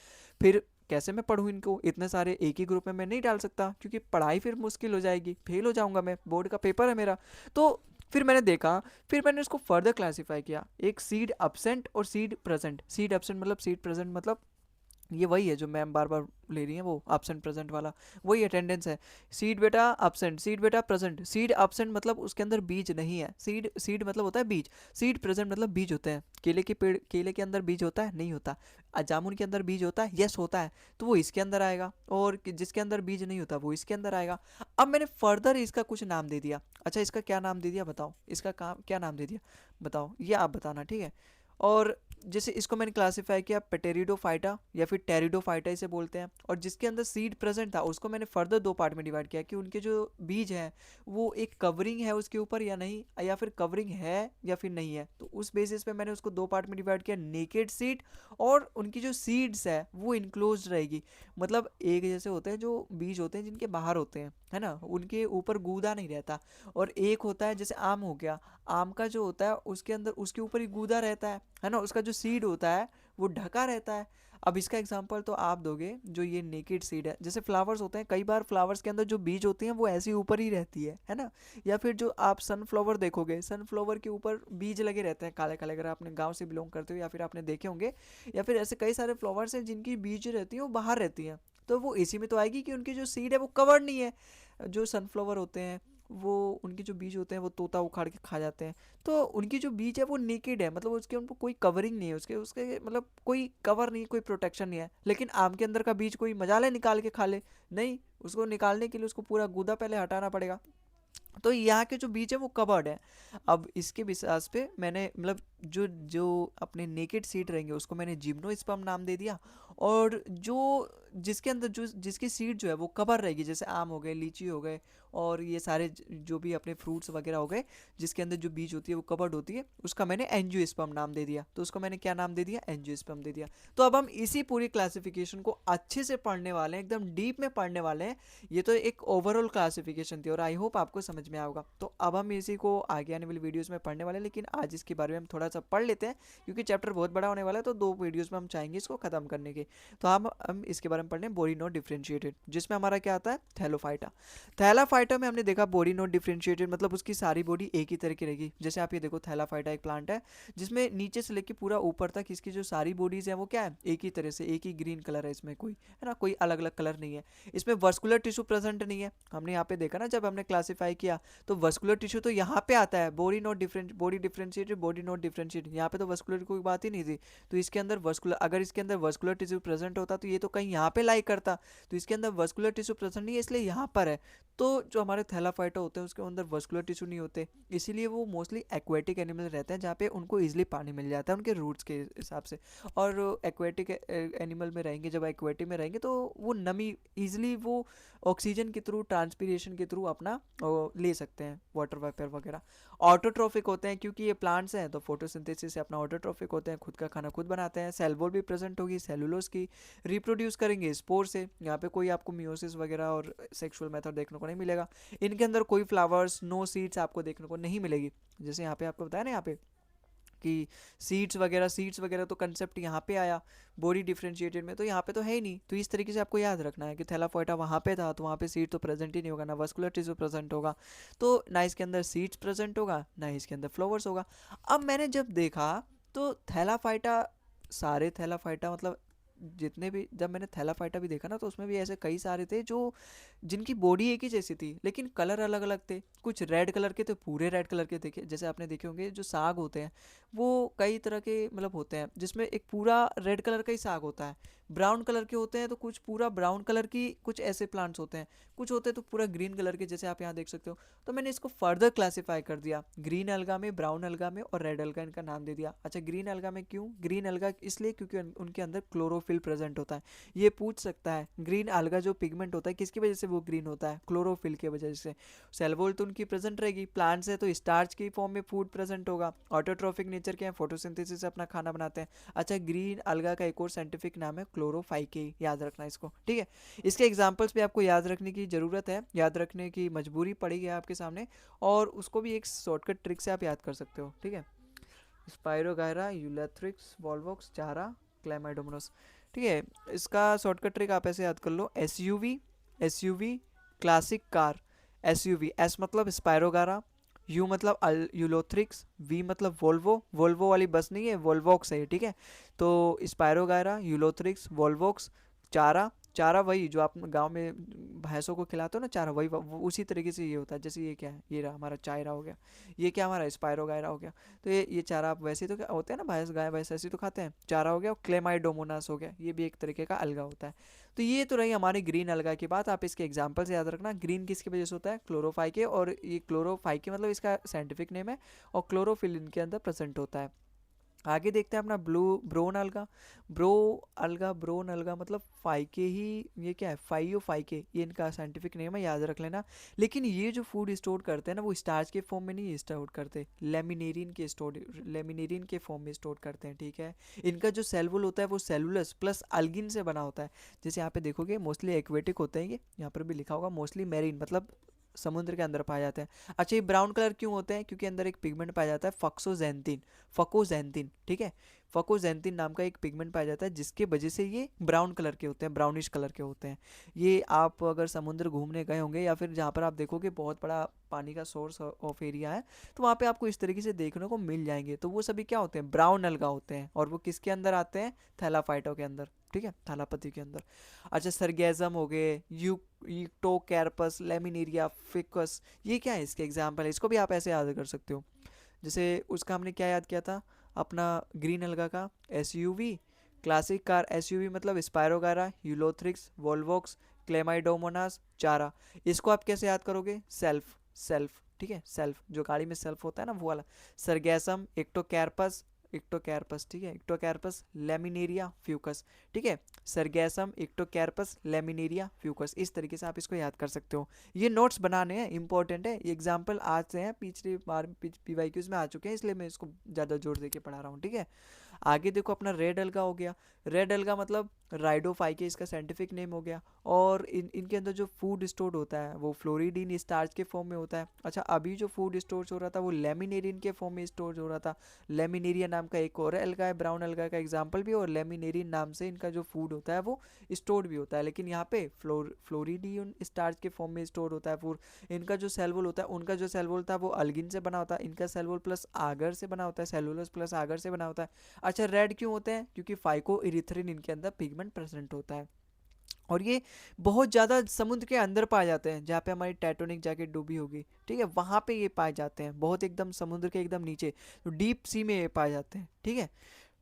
फिर कैसे मैं पढ़ूँ इनको, इतने सारे एक ही ग्रुप में मैं नहीं डाल सकता, क्योंकि पढ़ाई फिर मुश्किल हो जाएगी, फेल हो जाऊंगा मैं, बोर्ड का पेपर है मेरा। तो फिर मैंने देखा, फिर मैंने इसको फर्दर क्लासीफाई किया, एक सीड अब्सेंट और सीड प्रेजेंट। सीड अब्सेंट मतलब सीड प्रेजेंट मतलब ये वही है जो मैम बार बार ले रही है, वो एब्सेंट प्रेजेंट वाला वही अटेंडेंस है। सीड बेटा अब्सेंट, सीड बेटा प्रेजेंट। सीड अब्सेंट मतलब उसके अंदर बीज नहीं है, सीड सीड मतलब होता है बीज, सीड प्रेजेंट मतलब बीज होते हैं। केले के पेड़, केले के अंदर बीज होता है, नहीं होता। जामुन के अंदर बीज होता है, यस होता है, तो वो इसके अंदर आएगा। और जिसके अंदर बीज नहीं होता वो इसके अंदर आएगा। अब मैंने फर्दर इसका कुछ नाम दे दिया। अच्छा इसका क्या नाम दे दिया बताओ, इसका काम क्या नाम दे दिया बताओ, ये आप बताना, ठीक है। और जैसे इसको मैंने क्लासीफाई किया पेटेरिडोफाइटा या फिर टेरिडोफाइटा इसे बोलते हैं। और जिसके अंदर सीड प्रेजेंट था उसको मैंने फर्दर दो पार्ट में डिवाइड किया कि उनके जो बीज हैं वो एक कवरिंग है उसके ऊपर या नहीं, या फिर कवरिंग है या फिर नहीं है। तो उस बेसिस पे मैंने उसको दो पार्ट में डिवाइड किया, नेकेड सीड और उनकी जो सीड्स है वो इनक्लोज रहेगी। मतलब एक जैसे होते हैं जो बीज होते हैं जिनके बाहर होते हैं, है ना, उनके ऊपर गूदा नहीं रहता। और एक होता है जैसे आम हो गया, आम का जो होता है उसके अंदर उसके ऊपर ही गूदा रहता है ना, उसका जो सीड होता है वो ढका रहता है। अब इसका एग्जांपल तो आप दोगे, जो ये नेकेड सीड है, जैसे फ्लावर्स होते हैं, कई बार फ्लावर्स के अंदर जो बीज होती हैं वो ऐसे ऊपर ही रहती है ना। या फिर जो आप सनफ्लावर देखोगे, सनफ्लावर के ऊपर बीज लगे रहते हैं काले काले, अगर आपने गांव से बिलोंग करते हो या फिर आपने देखे होंगे। या फिर ऐसे कई सारे फ्लावर्स हैं जिनकी बीज रहती हैं वो बाहर रहती हैं, तो वो इसी में तो आएगी कि उनकी जो सीड है वो कवर्ड नहीं है। जो सनफ्लावर होते हैं वो, उनके जो बीज होते हैं वो तोता उखाड़ के खा जाते हैं। तो उनकी जो बीज है वो नेकेड है, मतलब उसके उनको कोई कवरिंग नहीं है, उसके उसके मतलब कोई कवर नहीं, कोई प्रोटेक्शन नहीं है। लेकिन आम के अंदर का बीज कोई मजाल है निकाल के खा ले, नहीं, उसको निकालने के लिए उसको पूरा गूदा पहले हटाना पड़ेगा। तो यहाँ के जो बीज है वो कवर्ड है। अब इसके विकास पे मैंने मतलब जो जो अपने नेकेड सीड रहेंगे उसको मैंने जिम्नोस्पर्म नाम दे दिया, और जो जिसके अंदर जो जिसकी सीड जो है वो कवर रहेगी, जैसे आम हो गए, लीची हो गए, और ये सारे जो भी अपने फ्रूट्स वगैरह हो गए जिसके अंदर जो बीज होती है वो कवर्ड होती है, उसका मैंने एंजियोस्पर्म नाम दे दिया। तो उसको मैंने क्या नाम दे दिया, एंजियोस्पर्म दे दिया। तो अब हम इसी पूरी क्लासिफिकेशन को अच्छे से पढ़ने वाले हैं, एकदम डीप में पढ़ने वाले हैं। ये तो एक ओवरऑल क्लासिफिकेशन थी और आई होप आपको समझ में आएगा। तो अब हम इसी को आगे आने वाली वीडियोस में पढ़ने वाले हैं, लेकिन आज इसके बारे में हम थोड़ा सा पढ़ लेते हैं क्योंकि चैप्टर बहुत बड़ा होने वाला है, तो 2 वीडियोस में हम चाहेंगे इसको खत्म करने की। तो हम इसके बारे में पढ़ने बोरी नोट डिफ्रेंशिएटेड, जिसमें हमारा क्या आता है, थैलोफाइटा। थैलाफाइटा में हमने देखा बॉडी नोट डिफ्रेंशिएटेड मतलब उसकी सारी बॉडी एक ही तरह की रहेगी। जैसे आप ये देखो, थैलाफाइटा एक प्लांट है जिसमें नीचे से लेकर पूरा ऊपर तक इसकी जो सारी बॉडीज है वो क्या है, एक ही तरह से, एक ही ग्रीन कलर है इसमें, कोई है ना, कोई अलग अलग कलर नहीं है। इसमें वर्स्कुलर टिश्यू प्रेजेंट नहीं है। हमने यहाँ पे देखा ना जब हमने क्लासीफाई किया, तो वर्स्कुलर टिश्यू तो यहाँ पे आता है, body not different, body differentiated, body not differentiated, यहाँ पे तो वर्स्कुलर की कोई बात ही नहीं थी। तो इसके अंदर वर्स्कुलर, अगर इसके अंदर वर्स्कुलर टिश्यू प्रेजेंट होता तो ये तो कहीं यहाँ पे लाई करता। तो इसके अंदर वर्स्कुलर टिश्यू प्रेजेंट नहीं है, इसलिए यहाँ पर है। तो जो हमारे थैलाफाइटा होते हैं उसके अंदर वर्स्कुलर टिश्यू नहीं होते, इसीलिए वो मोस्टली एक्वेटिक एनिमल रहते हैं जहाँ पे उनको ईजिली पानी मिल जाता है उनके रूट्स के हिसाब से। और एक्वेटिक एनिमल में रहेंगे, जब एक्वेटिक में रहेंगे तो वो नमी ईजिली वो ऑक्सीजन के थ्रू, ट्रांसपीरेशन के थ्रू अपना ले सकते हैं, वाटर वेपर वगैरह। ऑटोट्रॉफिक होते हैं क्योंकि ये प्लांट्स हैं, तो फोटोसिंथेसिस से अपना ऑटोट्रॉफिक होते हैं, खुद का खाना खुद बनाते हैं। सेल वॉल भी प्रेजेंट होगी सेलुलोज की, रिप्रोड्यूस करेंगे स्पोर से। यहाँ पे कोई आपको मियोसिस वगैरह और सेक्सुअल मेथड देखने को नहीं मिलेगा। इनके अंदर कोई फ्लावर्स, नो सीड्स आपको देखने को नहीं मिलेगी। जैसे यहाँ पे आपको बताया ना, यहाँ पे कि सीड्स वगैरह तो कंसेप्ट यहाँ पे आया बॉडी डिफरेंशिएटेड में, तो यहाँ पे तो है ही नहीं। तो इस तरीके से आपको याद रखना है कि थैलाफोइटा वहाँ पे था तो वहाँ पे सीड तो प्रेजेंट ही नहीं होगा, ना वस्कुलर टिश्यू प्रेजेंट होगा, तो ना इसके अंदर सीड्स प्रेजेंट होगा, ना इसके अंदर फ्लावर्स होगा। अब मैंने जब देखा तो थैलाफाइटा, सारे थैलाफाइटा मतलब जितने भी, जब मैंने थैलाफाइटा भी देखा ना तो उसमें भी ऐसे कई सारे थे जो जिनकी बॉडी एक ही जैसी थी लेकिन कलर अलग अलग थे। कुछ रेड कलर के थे, पूरे रेड कलर के थे, जैसे आपने देखे होंगे जो साग होते हैं वो कई तरह के मतलब होते हैं जिसमें एक पूरा रेड कलर का ही साग होता है, ब्राउन कलर के होते हैं तो कुछ पूरा ब्राउन कलर की, कुछ ऐसे प्लांट्स होते हैं, कुछ होते हैं तो पूरा ग्रीन कलर के, जैसे आप यहाँ देख सकते हो। तो मैंने इसको फर्दर क्लासीफाई कर दिया, ग्रीन अलगा में, ब्राउन अलगा में और रेड अलगा, इनका नाम दे दिया। अच्छा, ग्रीन अलगा में क्यों, ग्रीन अलगा इसलिए क्योंकि उनके अंदर क्लोरोफिल प्रेजेंट होता है। ये पूछ सकता है ग्रीन अलगा जो पिगमेंट होता है किसकी वजह से वो ग्रीन होता है, क्लोरोफिल की वजह से। सेल वॉल तो उनकी प्रेजेंट रहेगी, प्लांट्स है तो स्टार्च की फॉर्म में फूड प्रेजेंट होगा, ऑटोट्रॉफिक नेचर के हैं, फोटोसिंथेसिस से अपना खाना बनाते हैं। अच्छा, ग्रीन अलगा का एक और साइंटिफिक नाम है क्लोरोफाइके, याद रखना इसको, ठीक है। इसके एग्जांपल्स भी आपको याद रखने की ज़रूरत है, याद रखने की मजबूरी पड़ेगी आपके सामने, और उसको भी एक शॉर्टकट ट्रिक से आप याद कर सकते हो, ठीक है। Spirogyra, Ulothrix, Volvox, Chara, Chlamydomonas, ठीक है। इसका शॉर्टकट ट्रिक आप ऐसे याद कर लो, S U V classic car. S S मतलब स्पायरोगारा, यू मतलब यूलोथ्रिक्स, वी मतलब वोल्वो, वोल्वो वाली बस नहीं है, वोल्वॉक्स है, ठीक है। तो स्पायरोगायरा, यूलोथ्रिक्स, वोल्वॉक्स, चारा, चारा वही जो आप गांव में भैंसों को खिलाते हो ना चारा, वही उसी तरीके से ये होता है। जैसे ये क्या है, ये रहा हमारा चायरा हो गया, ये क्या हमारा स्पायरोगायरा हो गया। तो ये चारा आप वैसे तो क्या होते हैं ना, भैंस गाय भैंस ऐसी तो खाते हैं, चारा हो गया। क्लेमाइडोमोनास हो गया, ये भी एक तरीके का अलगा होता है। तो ये तो रही हमारी ग्रीन अलगा की बात, आप इसके एग्जाम्पल से याद रखना। ग्रीन किसकी वजह से होता है, क्लोरोफाइके, और ये क्लोरोफाइके मतलब इसका साइंटिफिक नेम है, और क्लोरोफिल इनके अंदर प्रेजेंट होता है। आगे देखते हैं अपना ब्रोन अलगा। ब्रोन अलगा मतलब फाइके ही, ये क्या है, फाइयो फाइके, ये इनका साइंटिफिक नेम है, याद रख लेना। लेकिन ये जो फूड स्टोर करते हैं ना वो स्टार्च के फॉर्म में नहीं स्टोर करते, लेमिनेरिन के फॉर्म में स्टोर करते हैं, ठीक है। इनका जो सेलुल होता है वो सेलुलस प्लस अल्गिन से बना होता है। जैसे यहाँ पे देखोगे मोस्टली एक्वेटिक होते हैं, ये यहाँ पर भी लिखा होगा, मोस्टली मैरीन मतलब समुद्र के अंदर पाए जाते हैं। अच्छा, ये ब्राउन कलर क्यों होते हैं, क्योंकि अंदर एक पिगमेंट पाया जाता है फकोजेंथिन, ठीक है। फकोजेंथिन नाम का एक पिगमेंट पाया जाता है जिसके वजह से ये ब्राउन कलर के होते हैं, ब्राउनिश कलर के होते हैं। ये आप अगर समुद्र घूमने गए होंगे या फिर जहाँ पर आप देखोगे बहुत बड़ा पानी का सोर्स ऑफ एरिया है, तो वहाँ पे आपको इस तरीके से देखने को मिल जाएंगे। तो वो सभी क्या होते हैं, ब्राउन अलगा होते हैं, और वो किसके अंदर आते हैं, थैलाफाइटो के अंदर, ठीक है, थैलापति के अंदर। अच्छा, सरगेजम हो गए, यूटोकैरपस, लेमिनेरिया, फिकस, ये क्या है, इसके एग्जाम्पल है, इसको भी आप ऐसे याद कर सकते हो। जैसे उसका हमने क्या याद किया था, अपना ग्रीन अलगा का एसयूवी, क्लासिक कार, एसयूवी मतलब स्पायरोगारा, यूलोथ्रिक्स, वोल्वॉक्स, क्लेमाइडोमोनास, चारा। इसको आप कैसे याद करोगे, सेल्फ, सेल्फ, ठीक है, सेल्फ जो गाड़ी में सेल्फ होता है ना वो वाला। सरगैसम, एक्टोकैरपस, एक्टोकैरपस, ठीक है, एक्टोकैरपस, लेमिनेरिया, फ्यूकस, ठीक है, सरगैसम, एक्टोकैरपस, लेमिनेरिया, फ्यूकस। इस तरीके से आप इसको याद कर सकते हो। ये नोट्स बनाने हैं, इंपॉर्टेंट है, एग्जाम्पल आज से हैं, पिछली बार PYQs में आ चुके हैं, इसलिए मैं इसको ज़्यादा जोर दे के पढ़ा रहा हूँ, ठीक है। आगे देखो अपना रेड अलगा हो गया। रेड अलगा मतलब राइडोफाइके इसका साइंटिफिक नेम हो गया। और इनके अंदर जो फूड स्टोर्ड होता है वो फ्लोरिडीन स्टार्च के फॉर्म में होता है। अच्छा, अभी जो फूड स्टोर हो रहा था वो लेमिनेरियन के फॉर्म में स्टोर हो रहा था। लेमिनेरिया नाम का एक और अलगा है, ब्राउन अलगा का एग्जाम्पल भी, और लेमिनेरियन नाम से इनका जो फूड होता है वो स्टोर्ड भी होता है। लेकिन यहाँ पे फ्लोरिडियन स्टार्च के फॉर्म में स्टोर होता है फूड। इनका जो सेल वॉल होता है, उनका जो सेल वॉल था वो अल्गिन से बना होता है, इनका सेल वॉल प्लस आगर से बना होता है, सेलुलोज प्लस आगर से बना होता है। अच्छा, रेड क्यों होते हैं? क्योंकि फाइको इरिथ्रिन इनके अंदर पिगमेंट प्रेजेंट होता है। और ये बहुत ज़्यादा समुद्र के अंदर पाए जाते हैं, जहाँ पे हमारी टाइटैनिक जैकेट डूबी होगी, ठीक है, वहाँ पे ये पाए जाते हैं, बहुत एकदम समुद्र के एकदम नीचे, तो डीप सी में ये पाए जाते हैं, ठीक है।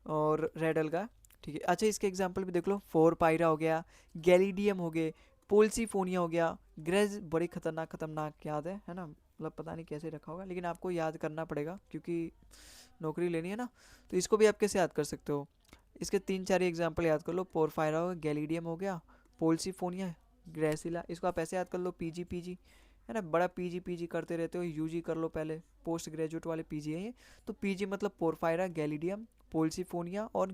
और रेड अलगा, ठीक है। अच्छा, इसके एग्जांपल भी देख लो, फोर पायरा हो गया, गैलीडियम हो गए, पोल्सीफोनिया हो गया, ग्रेज, बड़ी खतरनाक खतरनाक याद है ना, मतलब पता नहीं कैसे रखा होगा, लेकिन आपको याद करना पड़ेगा क्योंकि नौकरी लेनी है ना। तो इसको भी आप कैसे याद कर सकते हो? इसके 3-4 एग्जाम्पल याद कर लो, पोरफायरा हो गया, गैलीडियम हो गया, पोल्सीफोनिया, ग्रेसिला, इसको आप ऐसे याद कर लो, पीजी पीजी, है ना, बड़ा पीजी पीजी करते रहते हो, यूजी कर लो पहले, पोस्ट ग्रेजुएट वाले पीजी है ये। तो पीजी मतलब पोरफायरा, गैलीडियम, पोल्सीफोनिया और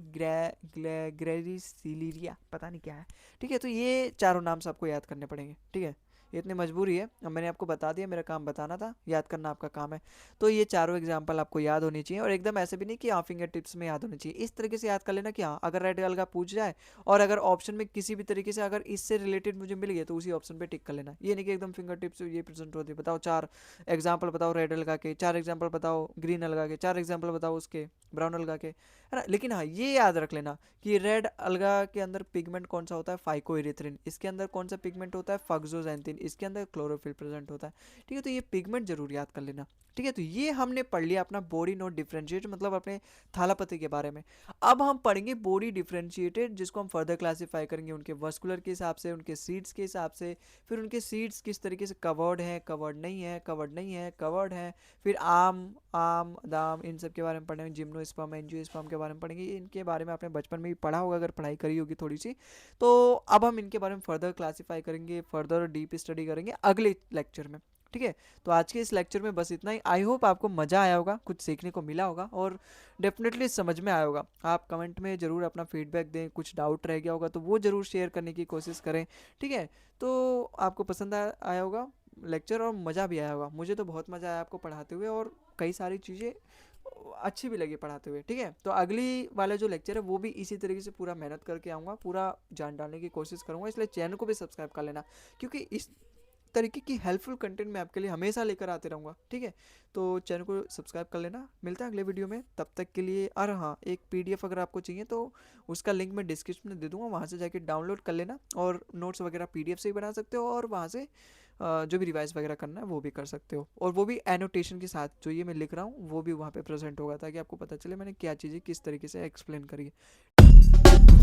ग्रेरिसिलिरिया, पता नहीं क्या है, ठीक है। तो ये चारों नाम से आपको याद करने पड़ेंगे, ठीक है। ये इतनी मजबूरी है, अब मैंने आपको बता दिया, मेरा काम बताना था, याद करना आपका काम है। तो ये चारों एग्जाम्पल आपको याद होनी चाहिए, और एकदम ऐसे भी नहीं कि फिंगर टिप्स में याद होनी चाहिए, इस तरीके से याद कर लेना कि हाँ, अगर रेड अलगा पूछ जाए और अगर ऑप्शन में किसी भी तरीके से अगर इससे रिलेटेड मुझे मिल गया तो उसी ऑप्शन पे टिक कर लेना। ये नहीं कि एकदम फिंगर टिप्स ये प्रेजेंट होती है, बताओ 4 एग्जाम्पल बताओ रेड अलगा के, 4 एग्जाम्पल बताओ ग्रीन अलगा के, 4 एग्जाम्पल बताओ उसके ब्राउन अलगा के, है ना। लेकिन हाँ, ये याद रख लेना कि रेड अलगा के अंदर पिगमेंट कौन सा होता है? फाइकोइरिथ्रिन। इसके अंदर कौन सा पिगमेंट होता है? फक्सोजैंथिन। इसके अंदर क्लोरोफिल प्रेजेंट होता है, ठीक है। तो ये पिगमेंट जरूर याद कर लेना, ठीक है। तो ये हमने पढ़ लिया अपना बॉडी नॉट डिफरेंशिएट, मतलब अपने थालापति के बारे में। अब हम पढ़ेंगे बॉडी डिफरेंशिएटेड, जिसको हम फर्दर क्लासीफाई करेंगे उनके वस्कुलर के हिसाब से, उनके सीड्स के हिसाब से, फिर उनके सीड्स किस तरीके से कवर्ड है, कवर्ड नहीं है, कवर्ड नहीं है, कवर्ड है, फिर आम आम दाम, इन सब के बारे में पढ़ेंगे, जिम्नोस्पर्म, एंजियोस्पर्म के बारे में पढ़ेंगे। इनके बारे में आपने बचपन में भी पढ़ा होगा, अगर पढ़ाई करी होगी थोड़ी सी। तो अब हम इनके बारे में फर्दर क्लासीफाई करेंगे, फर्दर डीप स्टडी करेंगे अगले लेक्चर में, ठीक है। तो आज के इस लेक्चर में बस इतना ही। आई होप आपको मज़ा आया होगा, कुछ सीखने को मिला होगा, और डेफिनेटली समझ में आया होगा। आप कमेंट में ज़रूर अपना फीडबैक दें, कुछ डाउट रह गया होगा तो वो ज़रूर शेयर करने की कोशिश करें, ठीक है। तो आपको पसंद आया होगा लेक्चर, और मज़ा भी आया होगा। मुझे तो बहुत मज़ा आया आपको पढ़ाते हुए, और कई सारी चीज़ें अच्छी भी लगी पढ़ाते हुए, ठीक है। तो अगली वाला जो लेक्चर है वो भी इसी तरीके से पूरा मेहनत करके आऊँगा, पूरा जान डालने की कोशिश करूँगा, इसलिए चैनल को भी सब्सक्राइब कर लेना, क्योंकि इस तरीके की हेल्पफुल कंटेंट मैं आपके लिए हमेशा लेकर आते रहूँगा, ठीक है। तो चैनल को सब्सक्राइब कर लेना, मिलता है अगले वीडियो में, तब तक के लिए। और हाँ, एक PDF अगर आपको चाहिए तो उसका लिंक मैं डिस्क्रिप्शन में दे दूँगा, वहाँ से जाके डाउनलोड कर लेना, और नोट्स वगैरह PDF से ही बना सकते हो, और वहाँ से जो भी रिवाइज वगैरह करना है वो भी कर सकते हो, और वो भी एनोटेशन के साथ, जो ये मैं लिख रहा हूँ वो भी वहाँ पे प्रेजेंट होगा, ताकि आपको पता चले मैंने क्या चीज़ें किस तरीके से एक्सप्लेन करी है।